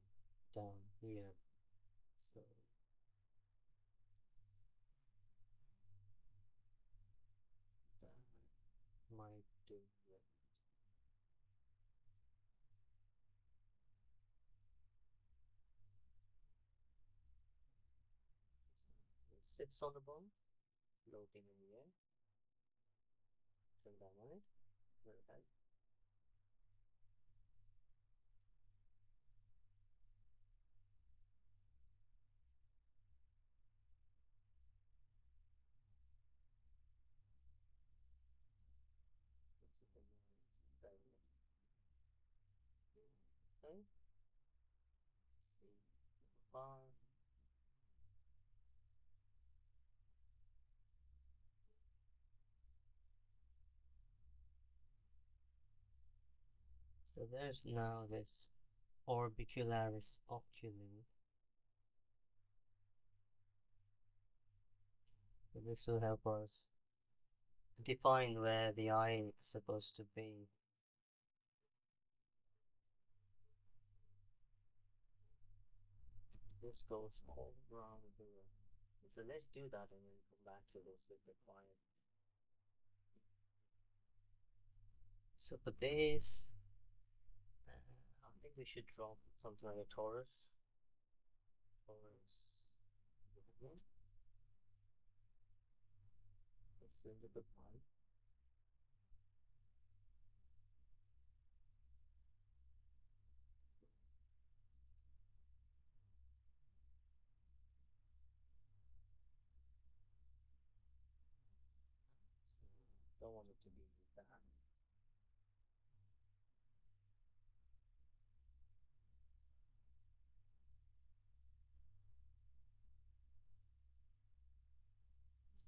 down here. So that might do it. It sits on the bone, floating in the air. Turn down on it. Very high. Okay. See bar. So there's now this orbicularis oculi. So this will help us define where the eye is supposed to be. This goes all around here. So let's do that and then come back to this if required. So for this, I think we should draw something like a torus. Torus. Let's do the one. Don't want it to be that.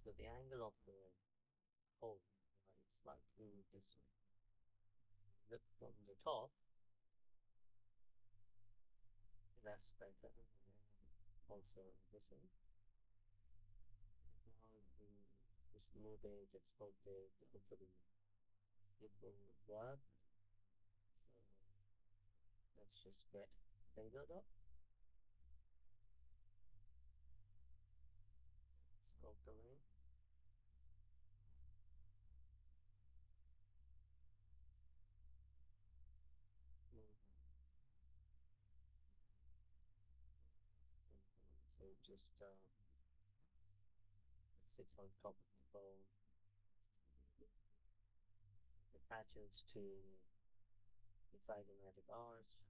So the angle of the hole is slightly this way. Look from the top, that's better. Also this way. Now we just move it, export it, hopefully it will work. So let's just get fingered up. Sculpt the ring. So just it sits on top of the bone. It attaches to the zygomatic arch.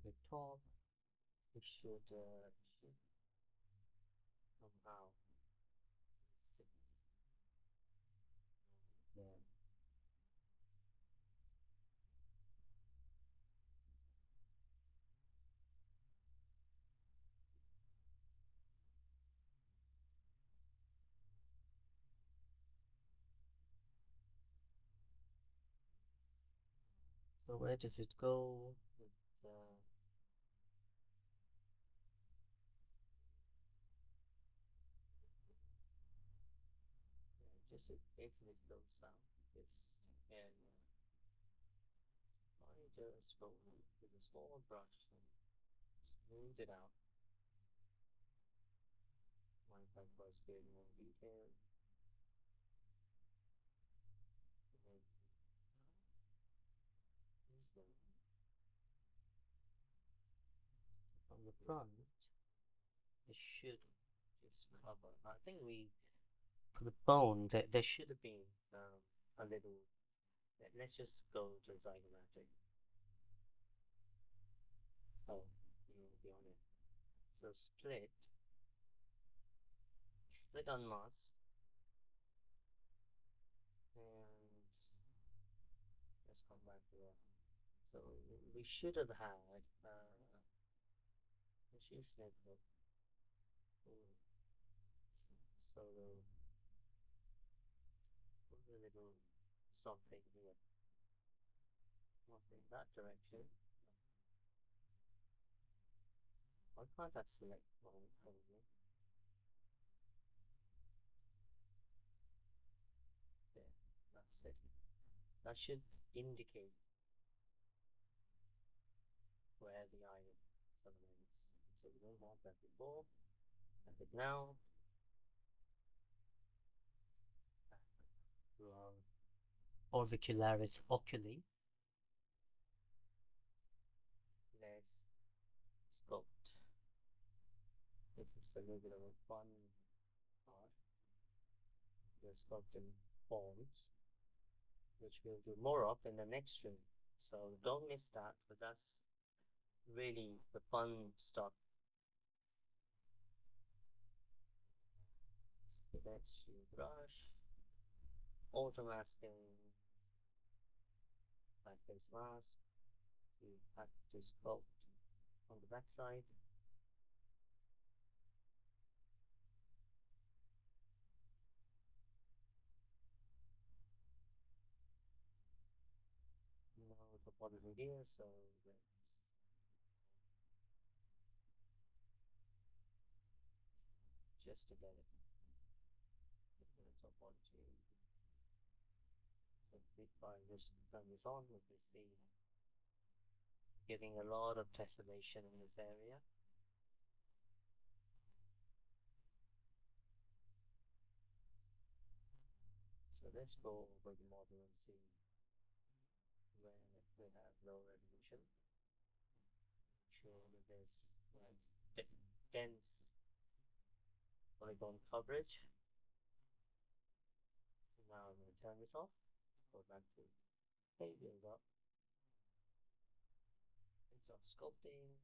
The top, it should somehow sit there. So where does it go? Just it basically goes out this area. I just go with a small brush and smooth it out. Mind if I first get more detail? On the front, it should just cover. I think we for the bone there should have been a little. Let's just go to zygomatic. Oh, you will be on it. So split on mass, and let's come back to that. So we should have had let's use network. So put a little something here, not in that direction. Why can't I select one from here? There, that's it. That should indicate where the iron somewhere is. So we don't have that before. Have it now. Orbicularis oculi. Let's sculpt. This is a little bit of a fun part. We're sculpting forms, which we'll do more of in the next stream. So don't miss that, but that's really the fun stuff. So next you brush, auto masking, black face mask. You have to sculpt on the back side. Now topology here, so let's just to get it. Topology. So if I just turn this on, we can see giving a lot of tessellation in this area. So let's go over the model and see where we have low resolution. Sure that there's nice dense polygon coverage. Now I'm going to turn this off. Go back to build up. It's on sculpting.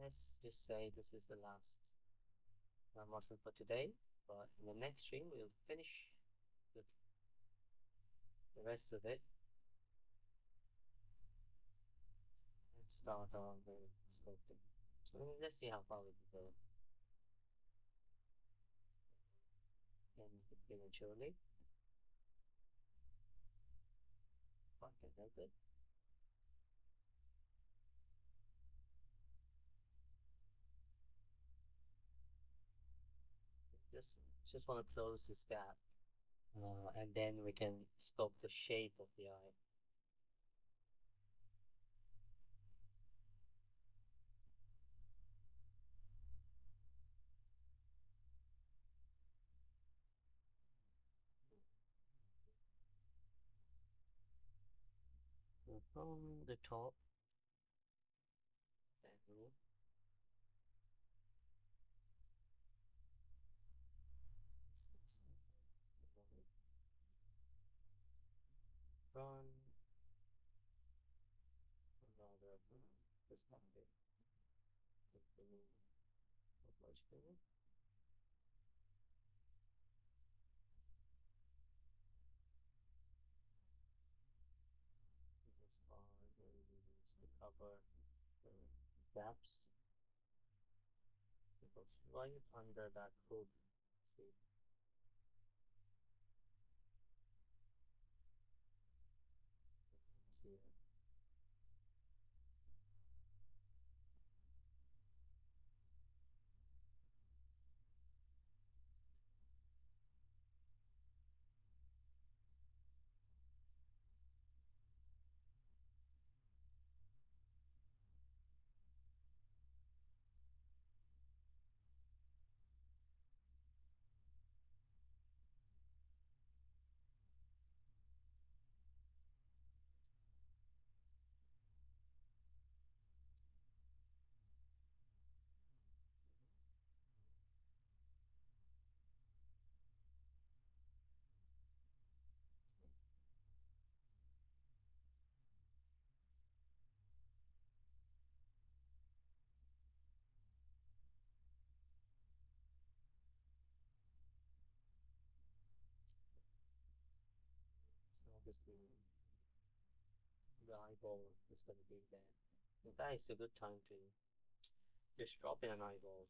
Let's just say this is the last muscle for today, but in the next stream we'll finish the rest of it and start on the sculpting. So let's see how far we can go. And eventually, if I can help it. Just want to close this gap, and then we can sculpt the shape of the eye. So from the top, center, front, another perspective, vertical. This part where we use to cover the gaps. It's right under that hood. See? See? So obviously the eyeball is going to be there. In fact, it's a good time to just drop in an eyeball.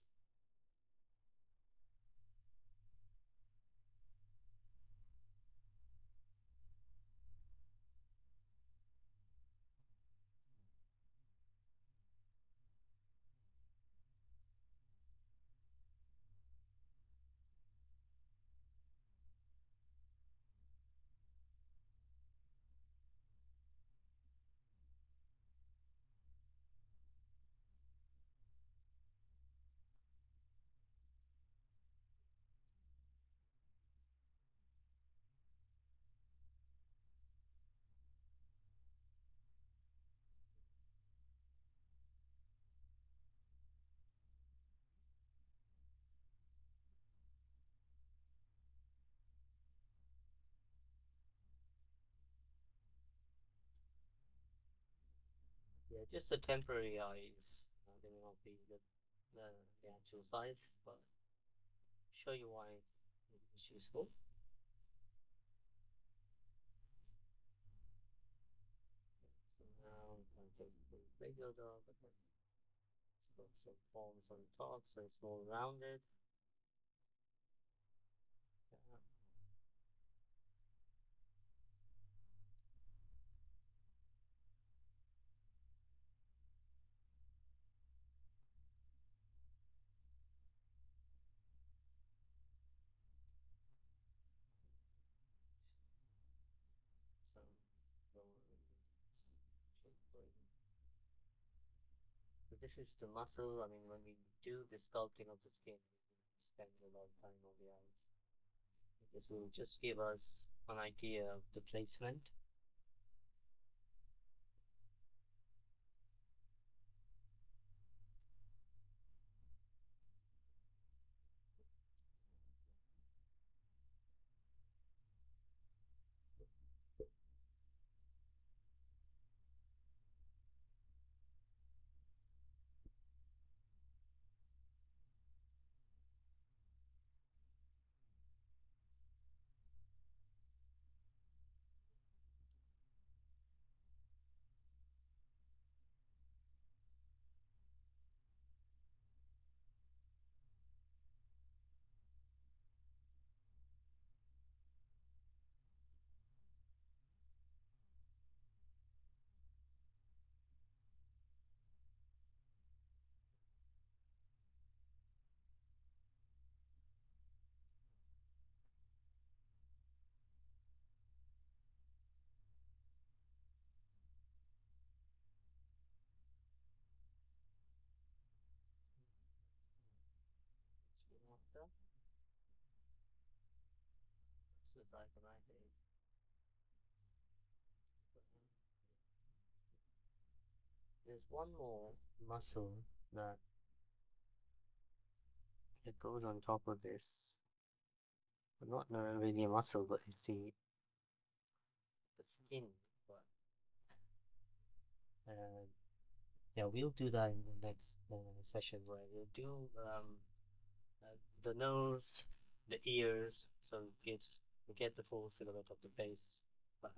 Yeah, just a temporary eyes. They may not be the, the actual size, but show you why it's useful. So now I can put regular dog, but then it's got some forms on top, so it's more rounded. Yeah. So, so this is the muscle. I mean, when we do the sculpting of the skin, we spend a lot of time on the eyes. This will just give us an idea of the placement. After, this is iconically. There's one more muscle that it goes on top of this. Not really a muscle, but it's the skin. But uh, yeah, we'll do that in the next session where we'll do the nose, the ears, so it gives we get the full silhouette of the face back.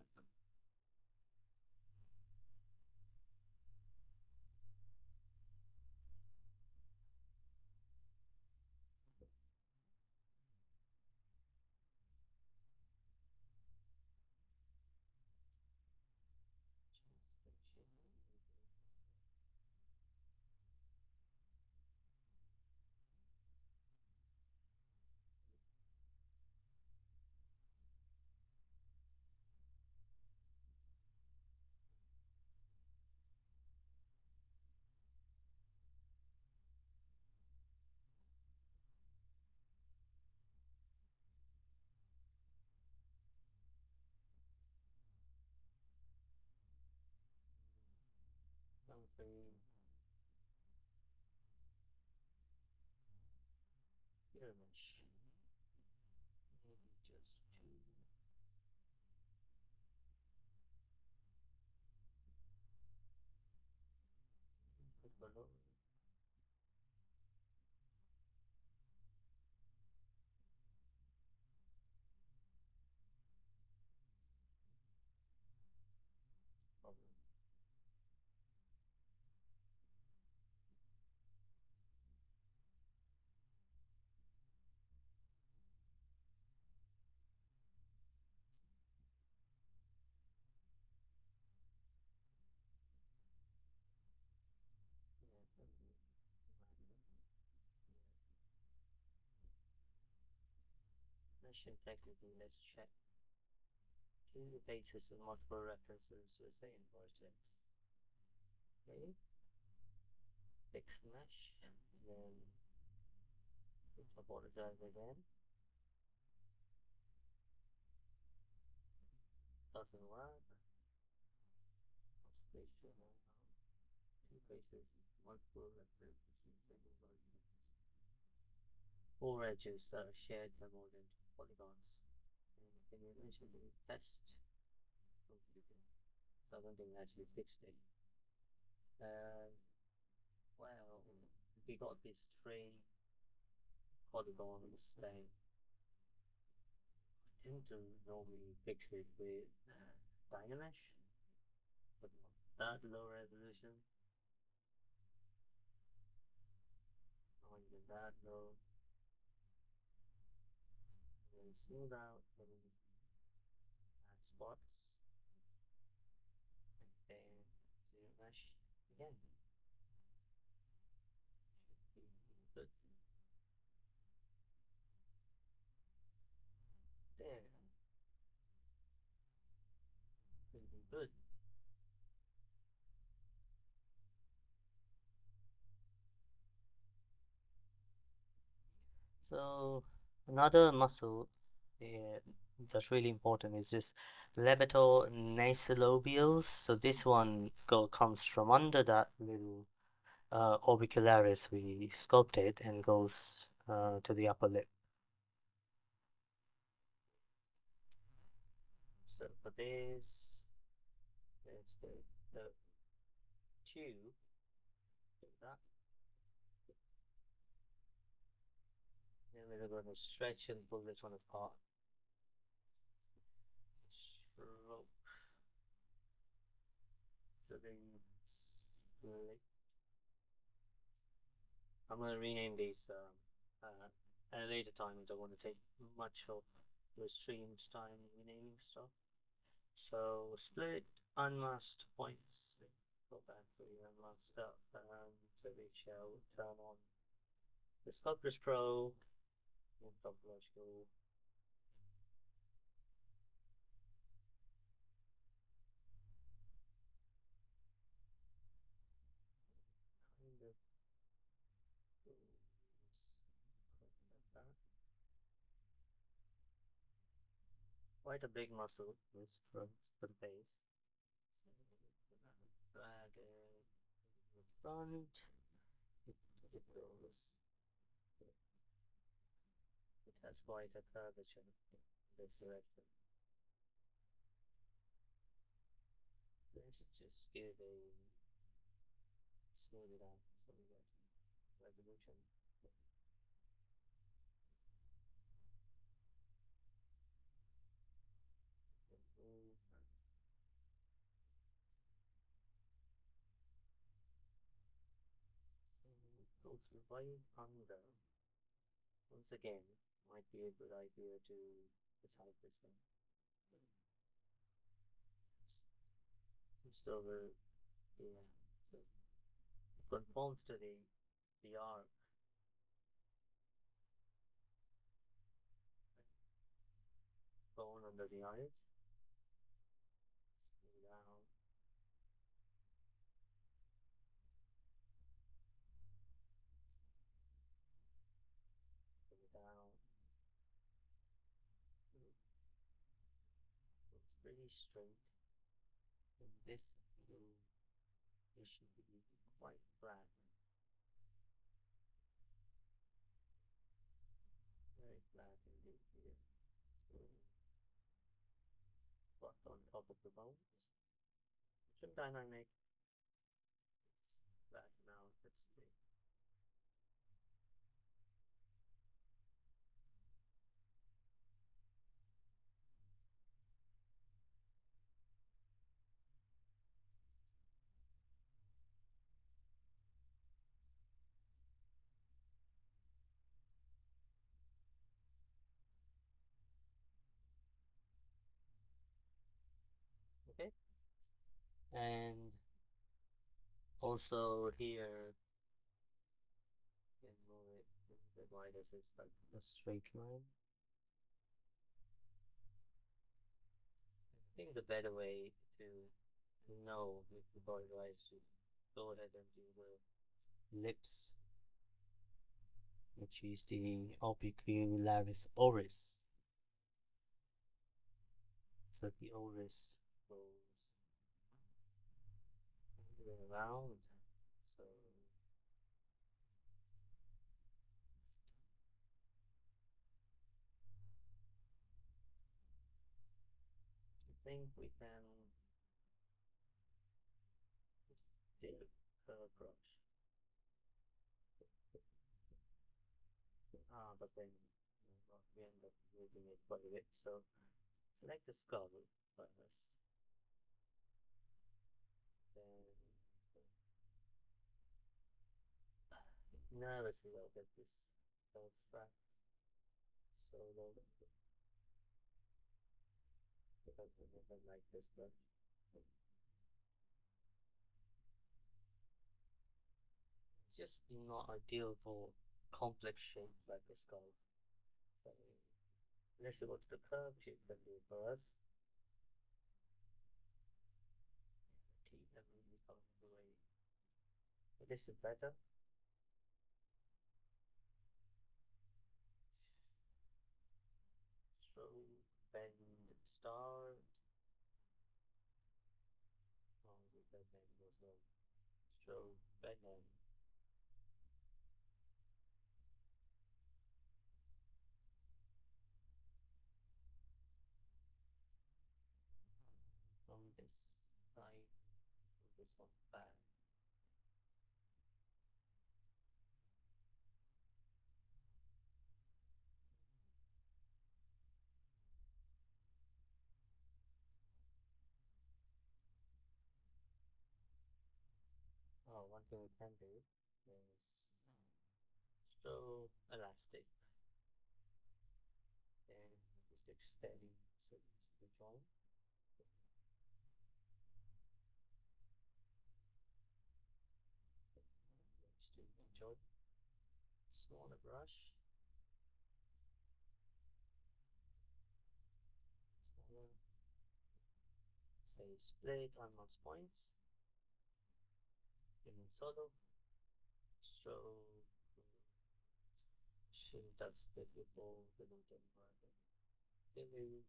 definition technically, let's check. Two bases with multiple references to the same vertex. Okay, fix mesh, and then apologize again. Doesn't work. Station now. Two bases, multiple references to the same vertex. Four edges that are shared by more than two polygons. And can you mention the test? So I don't think I actually fixed it. Uh, well, we got these three polygons thing. I tend to normally fix it with Dynamesh, but not that low resolution. Not even that low. And then smooth out and add spots. And then zero mesh again. Should be good. There. Should be good. So another muscle that's really important is this levator-nasolabials. So this one comes from under that little orbicularis we sculpted and goes to the upper lip. So for this, let's go the tube, like that. Then we're going to stretch and pull this one apart. Stroke. So then split. I'm going to rename these at a later time. I don't want to take much of the stream's time renaming stuff. So split, unmasked points. Go back to the unmasked stuff, and so we shall turn on the Sculptris Pro in topological. Kind of quite a big muscle is for the face. So drag it in the front. It goes. It has quite a curvature in this direction. Let's just give a smooth it out so we get resolution. Move. So go through right under. Once again, might be a good idea to decide this one. Just over, yeah. So it conforms to the arc. Bone under the eyes. Smooth down. Bring it down. Looks pretty straight. And this should be quite flat. Very flat indeed here. So spot on top of the bone. Some dynamic. It's flat now. Let's see. Okay. And also here, you can move it a bit wider so it's like a straight line. the better way to know if the body wise to go ahead and do the lips, which is the orbicularis oris. So the oris goes all the way around. So I think we can dip the brush. But then we end up losing it quite a bit. So select the skull first, then nervously I'll get this track solo because I never like this brush. It's just not ideal for complex shapes like a skull. So let's go to the curve shape that do for us. Teeth are really coming away. This is better. Stroke, bend, start. Oh, the bend as well. Stroke, bend. From this side to this one back. Oh, one thing we can do is stroke elastic. Then just extend so it's the joint. Next to the joint. Smaller brush. Smaller. Say split on most points. Then solo. Stroke. Should have split before the mountain right. Then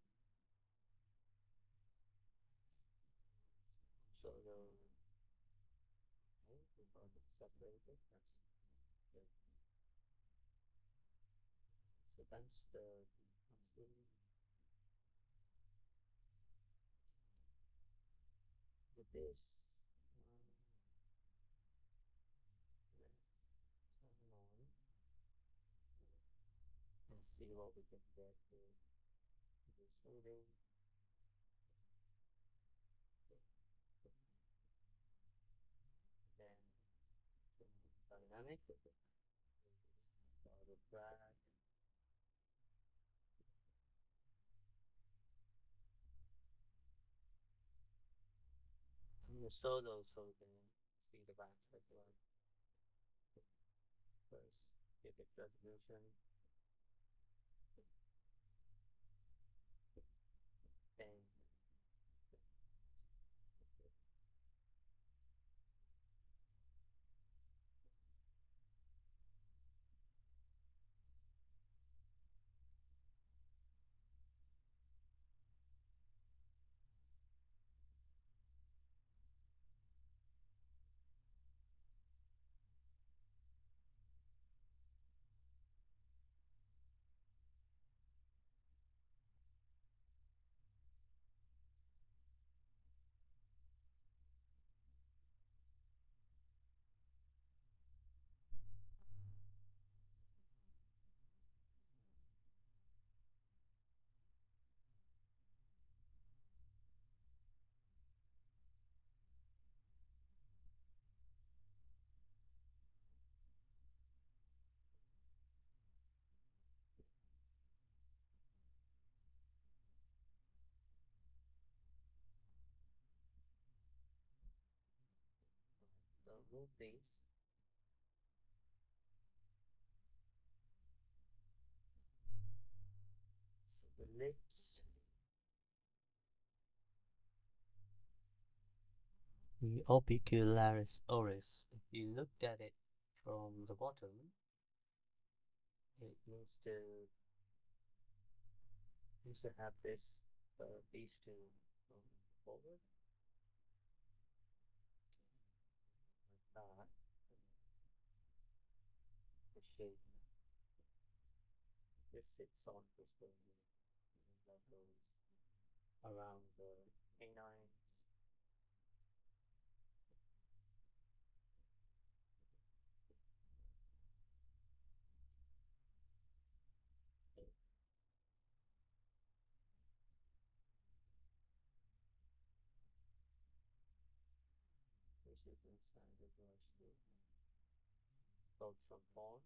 solo. Okay, we've got it separated. That's good. So that's the with this. Let's see what we can get to do smoothing. Then dynamic. Auto drag. Solo so we can see the back as well. First, give it resolution. Then move these. So the lips. The orbicularis oris, if you looked at it from the bottom, it needs to have this these two forward like that. The shape this sits on this bone and that goes around the canines. Which is inside the brush too. Both some forms.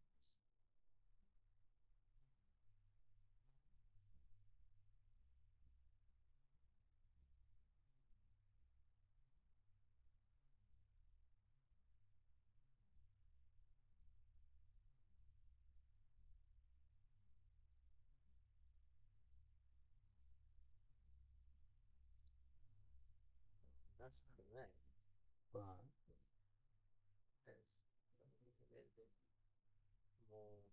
That's correct. But there's a little bit more this.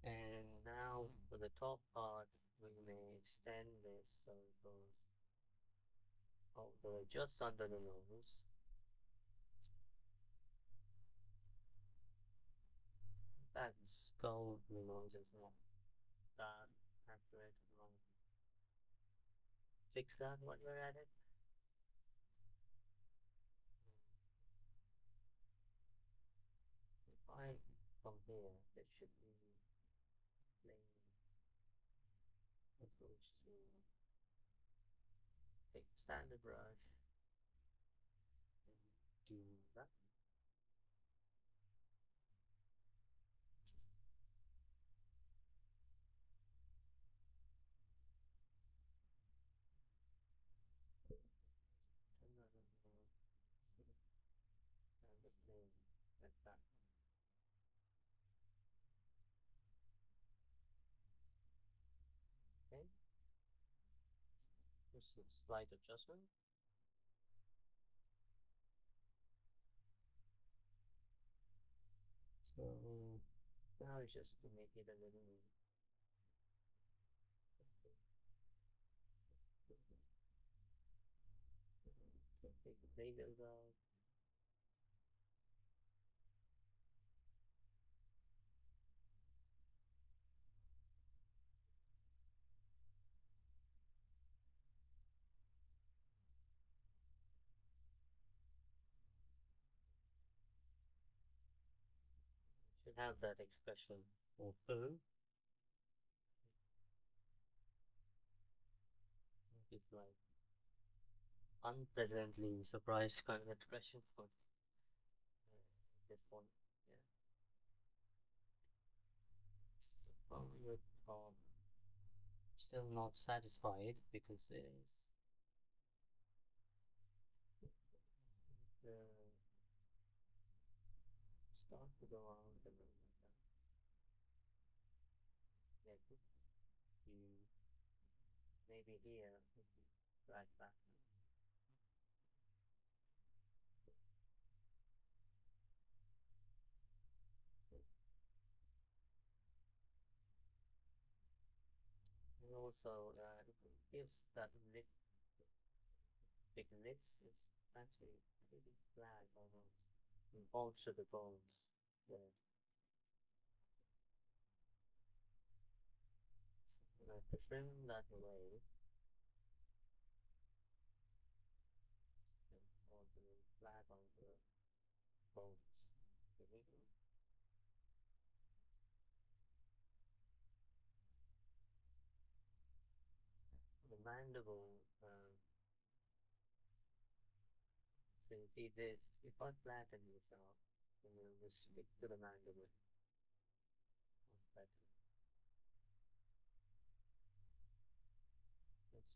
And now for the top part, we may extend this so it goes all the way just under the nose. That skull of the nose is not that accurate. I'll fix that while we're at it. If I from here, there should be plain approach to take standard brush and do that. Turn that around, and the plane like that. Okay, just a slight adjustment. So now it's just to make it a little take the playbills out. Should have that expression of it's like unpleasantly surprised kind of expression for this point. Yeah. So from your top, still not satisfied because it is the start to go on a little like that. Yeah, this you maybe here right back. And also it gives that lip big lips is actually pretty flat almost. Bones to the bones. Yeah. So I'm to trim that away and all the flat on the bones. Okay. The mandible, so you see this, if I flatten this out, then it will just stick to the mandible. Better.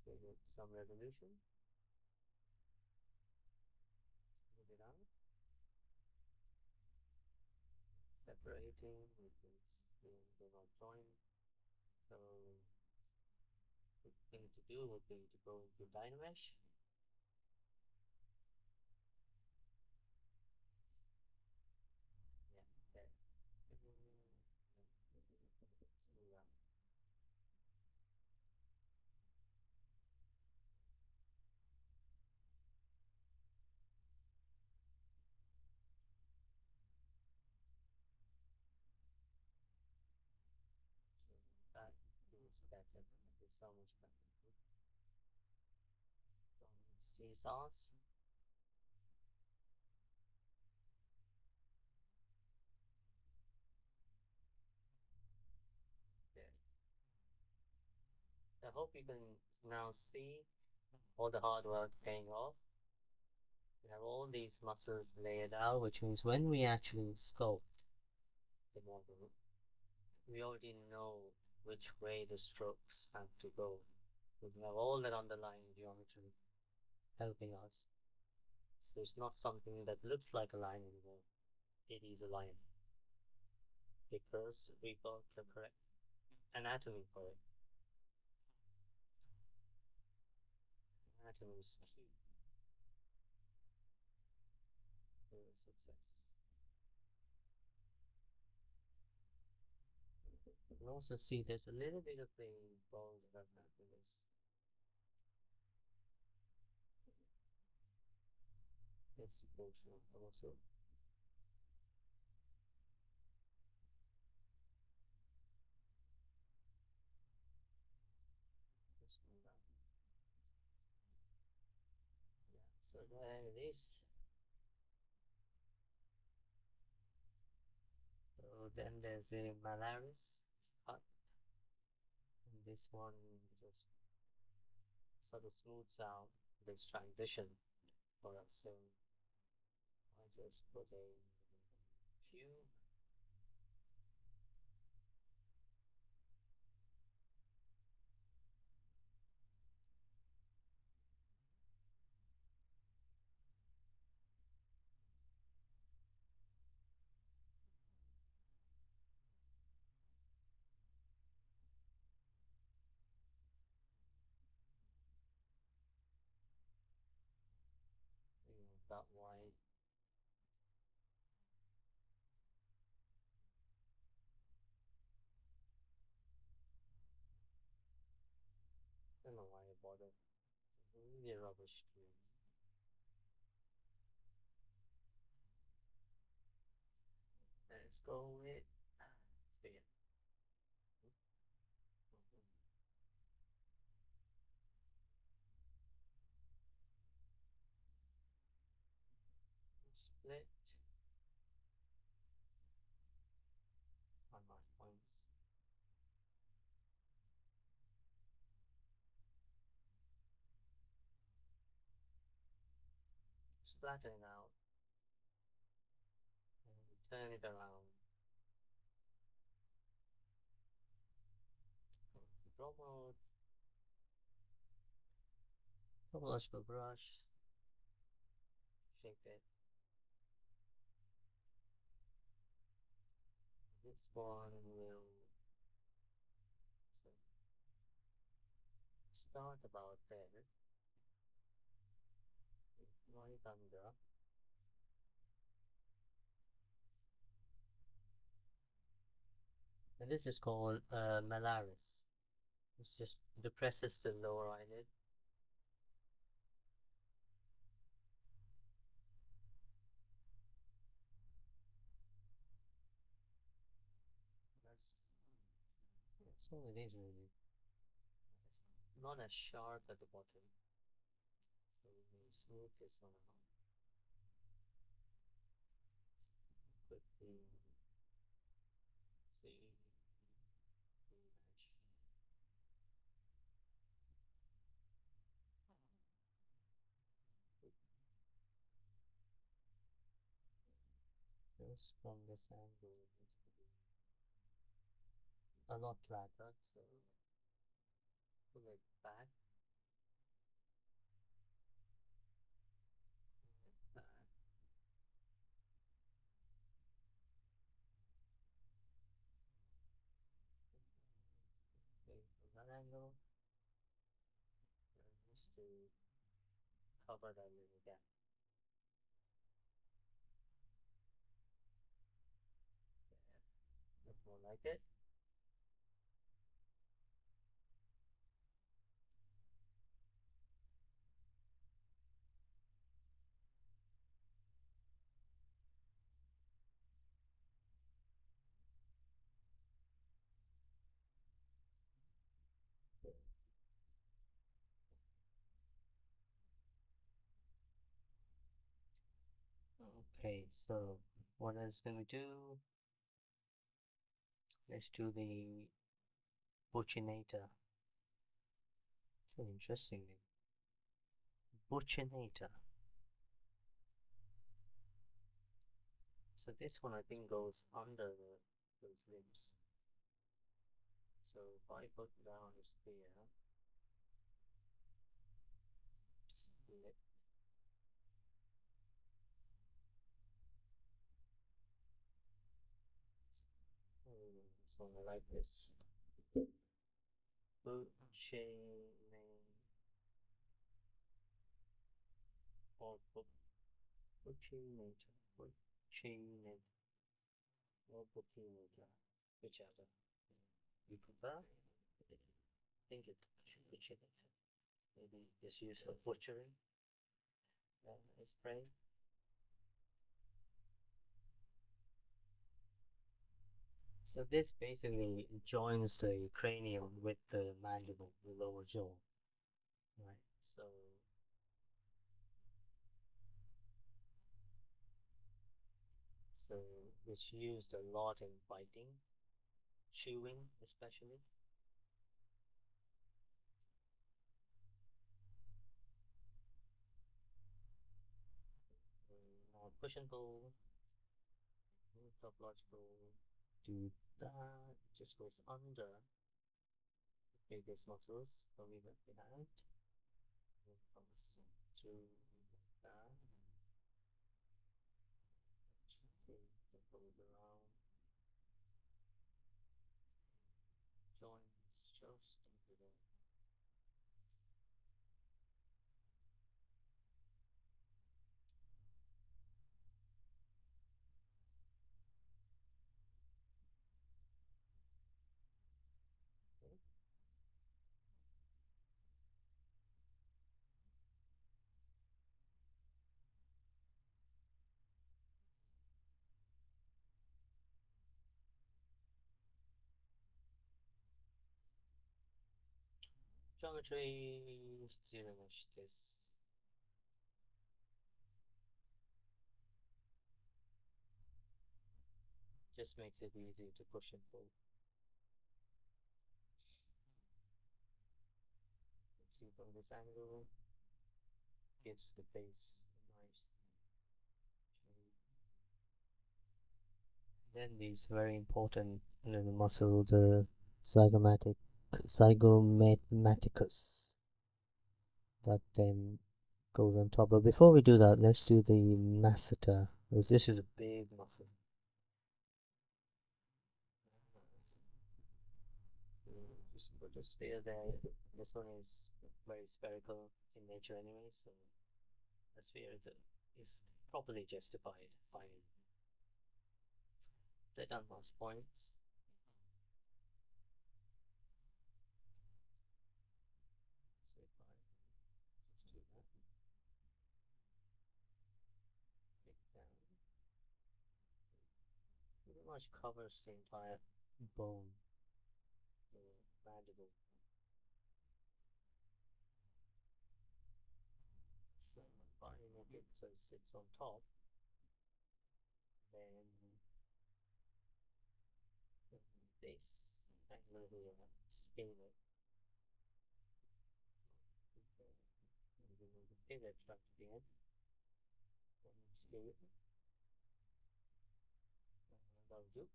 Let's give it some resolution. Move it out. Separating, which means they're not joined. So the thing to do would be to go into Dynamesh. Yeah, there. Smooth out. So that is better. It's so much better. Sea sauce. There. I hope you can now see all the hard work paying off. We have all these muscles laid out, which means when we actually sculpt the model, we already know which way the strokes have to go. We have all that underlying geometry helping us. So it's not something that looks like a line anymore. It is a line because we got the correct anatomy for it. Anatomy is key to success. You can also see there's a little bit of a ball that I've had with this portion of the muscle. Just like that. Yeah, so there it is. So then there's a malaris cut. And this one just sort of smooths out this transition for us. So I just put a few. That wide. I don't know why I bother. Really rubbish to let's go with spin. Split on my points. Flatten it out and turn it around. Draw mode. Topological brush. Shape it. This one will so start about there. Right under. And this is called malaris. It's just depresses the lower eyelid. That's all it is really. Not as sharp at the bottom. So we may smooth this one out. Quickly see mesh. Just from this angle it needs to be a lot flatter, so pull it back angle, just to cover that little gap. That's more like it. Okay, so what else can we do? Let's do the Butchinator. It's an interesting name. Butchinator. So this one I think goes under those limbs. So if I put down a spear, split, so I like this. Butchinator or Butchinator, Butchinator or Butchinator, whichever you prefer. I think it should Butchinator. Maybe just use for butchering spray. So this basically joins the cranium with the mandible, the lower jaw, right? So it's used a lot in biting, chewing especially. Now push and pull, topological, do that, just goes under the biggest muscles, so we went behind, and comes through that, that goes around, joins just into the geometry student this. Just makes it easy to push and pull. Let's see from this angle, gives the face a nice shape. Then these very important little muscle, the zygomaticus, that then goes on top. But before we do that, let's do the masseter, because this is a big muscle. So just put a spear there. This one is very spherical in nature anyway, so a sphere is properly justified by the Dunlop's points. So if I just do that, click down, pretty much covers the entire bone, the mandible. So if I make it so it sits on top, then this angle here, spin it, and remove the pivot right at the end, and scale it, that'll do.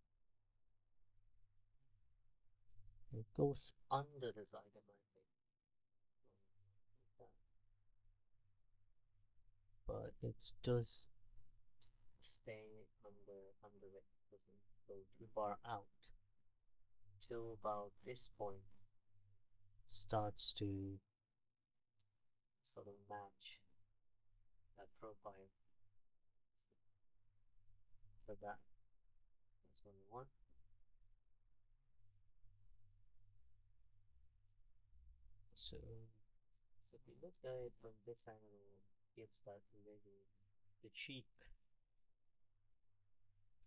It goes under the zygomatic, but it does stay under it, doesn't go too far out till about this point. starts to sort of match that profile. So that's what we want. So if you look at it from this angle, gives that really the cheek.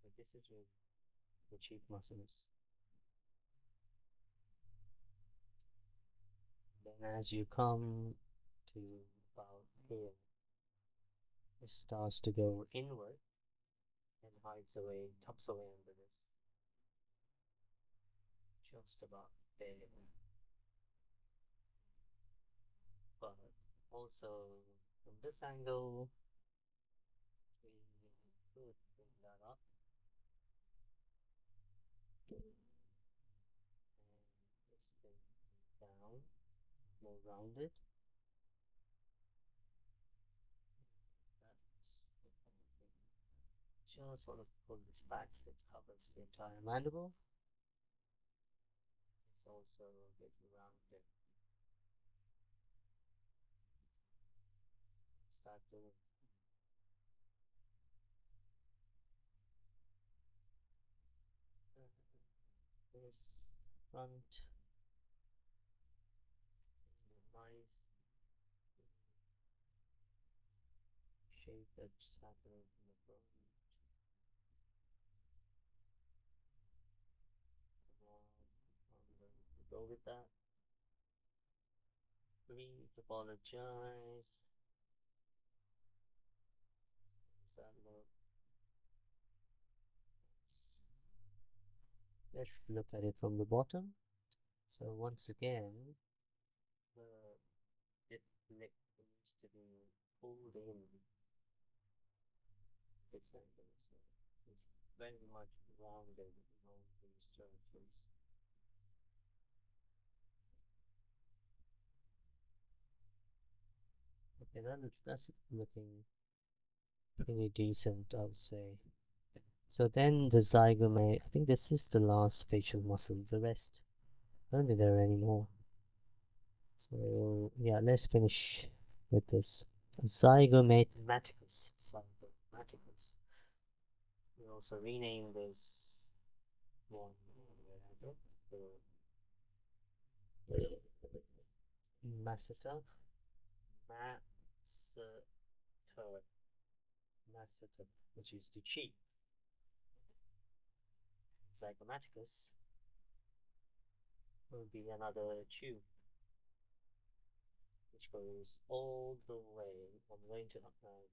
Like this is really the cheek muscles. Then as you come to about here, it starts to go inward and hides away, tucks away under this. Just about there. But also from this angle, we could bring that up and this thing down, more rounded. Just want to pull this back so it covers the entire mandible. It's also a bit rounded. Start doing this front, nice shape that's happening in the front. I'm going to go with that. Free to apologize. Does that look? Let's look at it from the bottom. So once again, it needs to be pulled in this angle. So it's very much rounded along these structures. Okay, that's looking pretty decent, I would say. So then the zygomate, I think this is the last facial muscle. The rest, I don't think there are any more. So yeah, let's finish with this. Zygomaticus. Zygomaticus. We also rename this one. Masseter. Masseter, which is the cheek. Zygomaticus will be another tube which goes all the way. I'm going to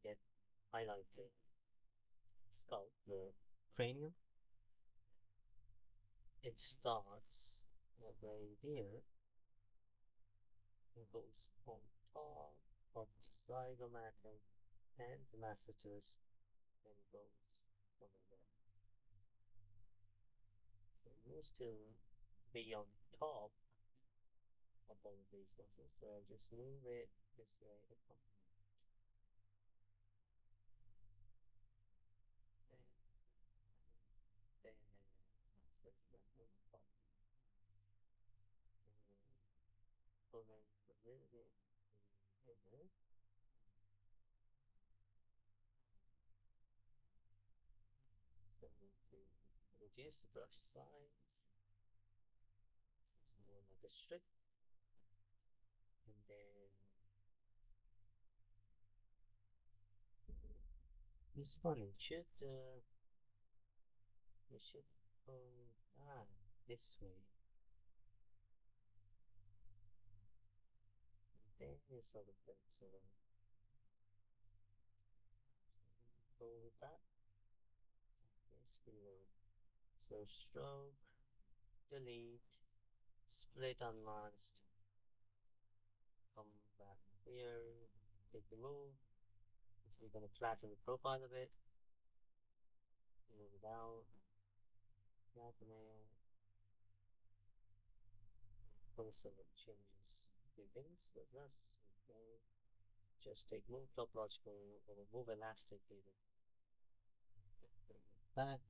get highlighted skull, the cranium. It starts right here and goes on top of the zygomatic and the masseter and goes over there. So it needs to be on top of all of these muscles. So I'll just move it this way. Pulling a little bit here. So to reduce the brush size, it's more like a strip, and then this one it should go this way. And then you sort of go with that. Yes, below. So stroke, delete, split unmasked, come back here, take the move. So we're going to flatten the profile a bit, move it out, flatten it, also changes a few things with this. Okay. Just take move topological or move elastic even. Back.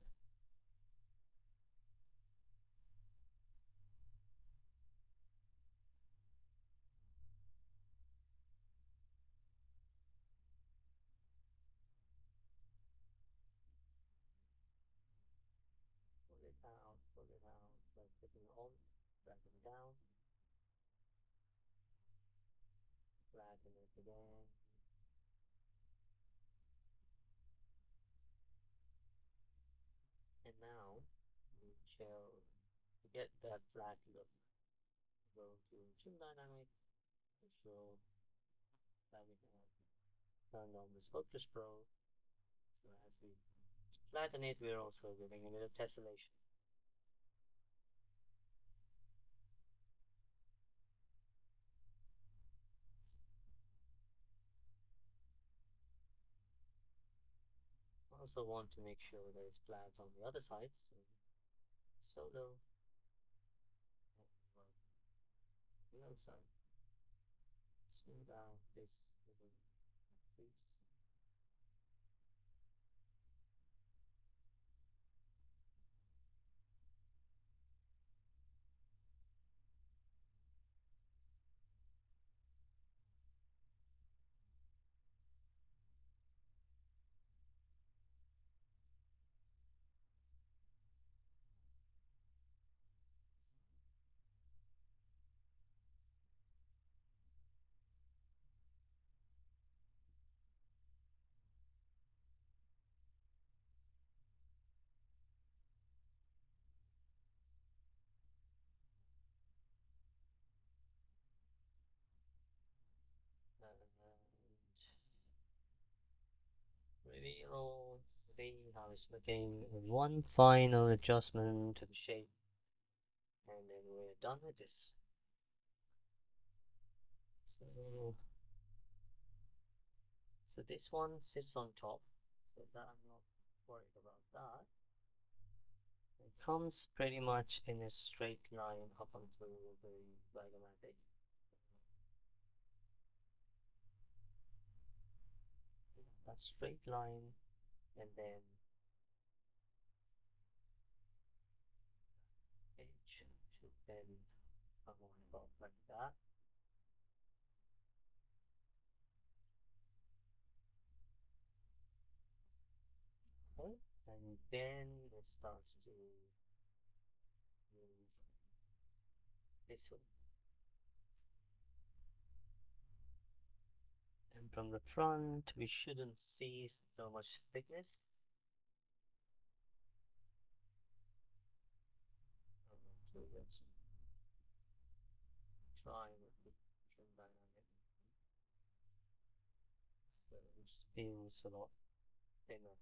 drag them down, flatten it again, and now we shall, to get that flat look, go to Trim Dynamic, which will that we have turned on the Sculptors Pro. So as we flatten it, we're also giving a bit of tessellation. Also want to make sure that it's flat on the other side, so solo and the other side. Smooth out this little piece. And reveal, see how it's looking, and one final adjustment to the shape, and then we're done with this. So this one sits on top, so that I'm not worried about that. It comes pretty much in a straight line up until the diagrammatic. That straight line, and then edge should then come on top like that. Okay, and then it starts to move this way. And from the front, we shouldn't see so much thickness. So let's try with the trim dynamic. So it feels a lot thinner.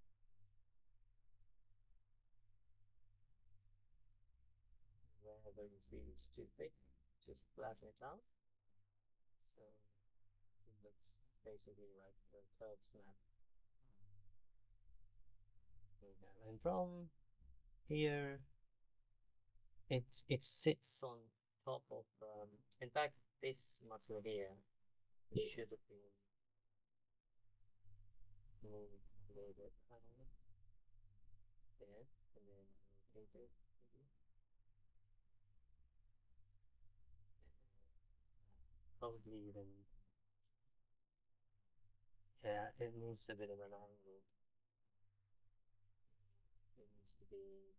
Wherever you see it's too thick, just flatten it out. So it looks basically like the curve snap. And from here, it sits on top of. In fact, this muscle here should have been moved a little bit. I don't know. There, and then rotate it. Probably even. Yeah, it needs a bit of an angle. It needs to be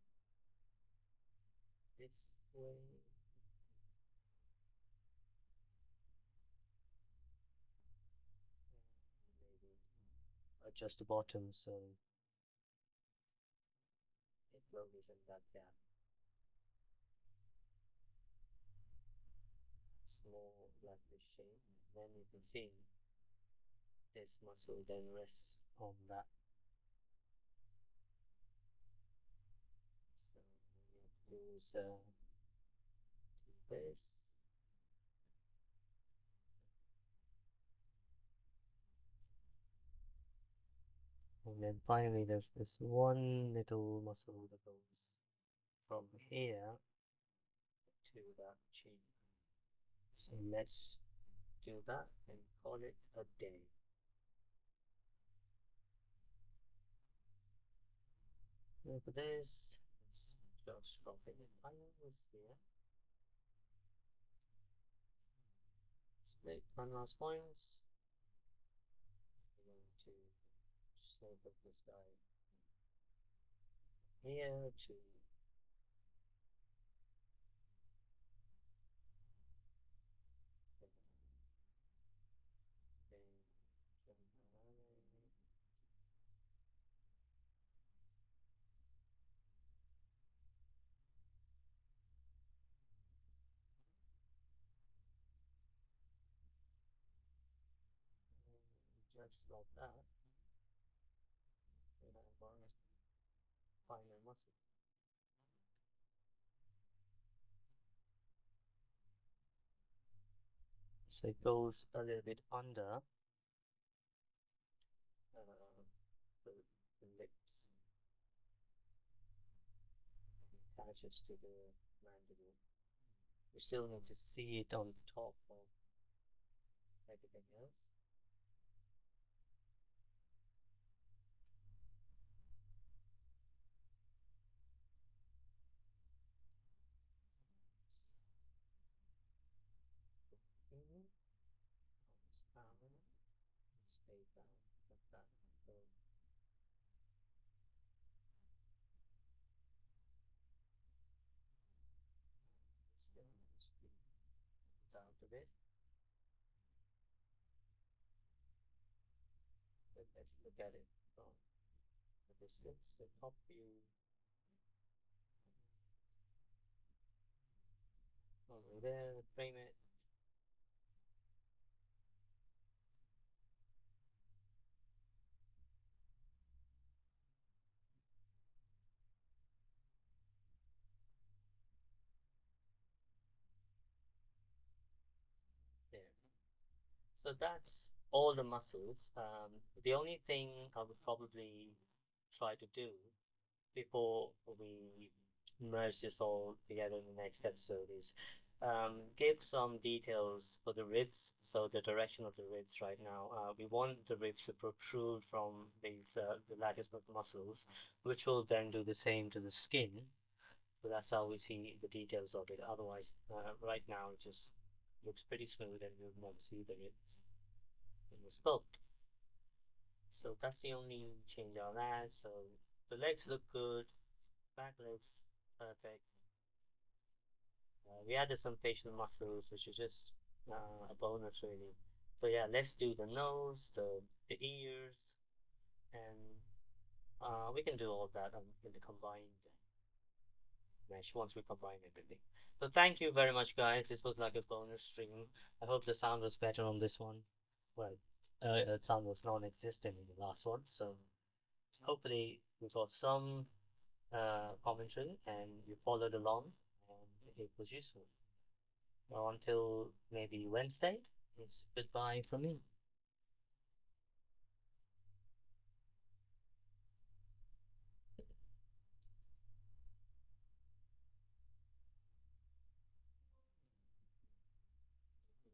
this way. Maybe adjust the bottom so it flows in that gap. Small blackish shape. Then you can see this muscle then rests on that. So we have to use this. And then finally there's this one little muscle that goes from here to that chin. So let's do that and call it a day. And for this, let's just drop it in finals here. Split canvas points. We're going to shape up this guy here to Just like that. And I want to find my muscle. So it goes a little bit under the, the lips, attaches to the mandible. You still need to see it on top of everything else. Mm-hmm. Down, stay down, like that. So still just down a bit. So let's look at it from a distance. So top view over there, frame it. There. So that's all the muscles. The only thing I would probably try to do before we merge this all together in the next episode is give some details for the ribs. So the direction of the ribs right now, we want the ribs to protrude from these the lattice muscles, which will then do the same to the skin. So that's how we see the details of it. Otherwise, right now it just looks pretty smooth and you'll never see the ribs in the sculpt. So that's the only change I'll add. So the legs look good, back legs perfect. We added some facial muscles, which is just a bonus really. So yeah, let's do the nose, the ears, and we can do all that in the combined mesh once we combine everything. So thank you very much, guys. This was like a bonus stream. I hope the sound was better on this one. Well, the sound was non-existent in the last one, so hopefully we got some commentary and you followed along and it was useful. Well, until maybe Wednesday, it's goodbye from me.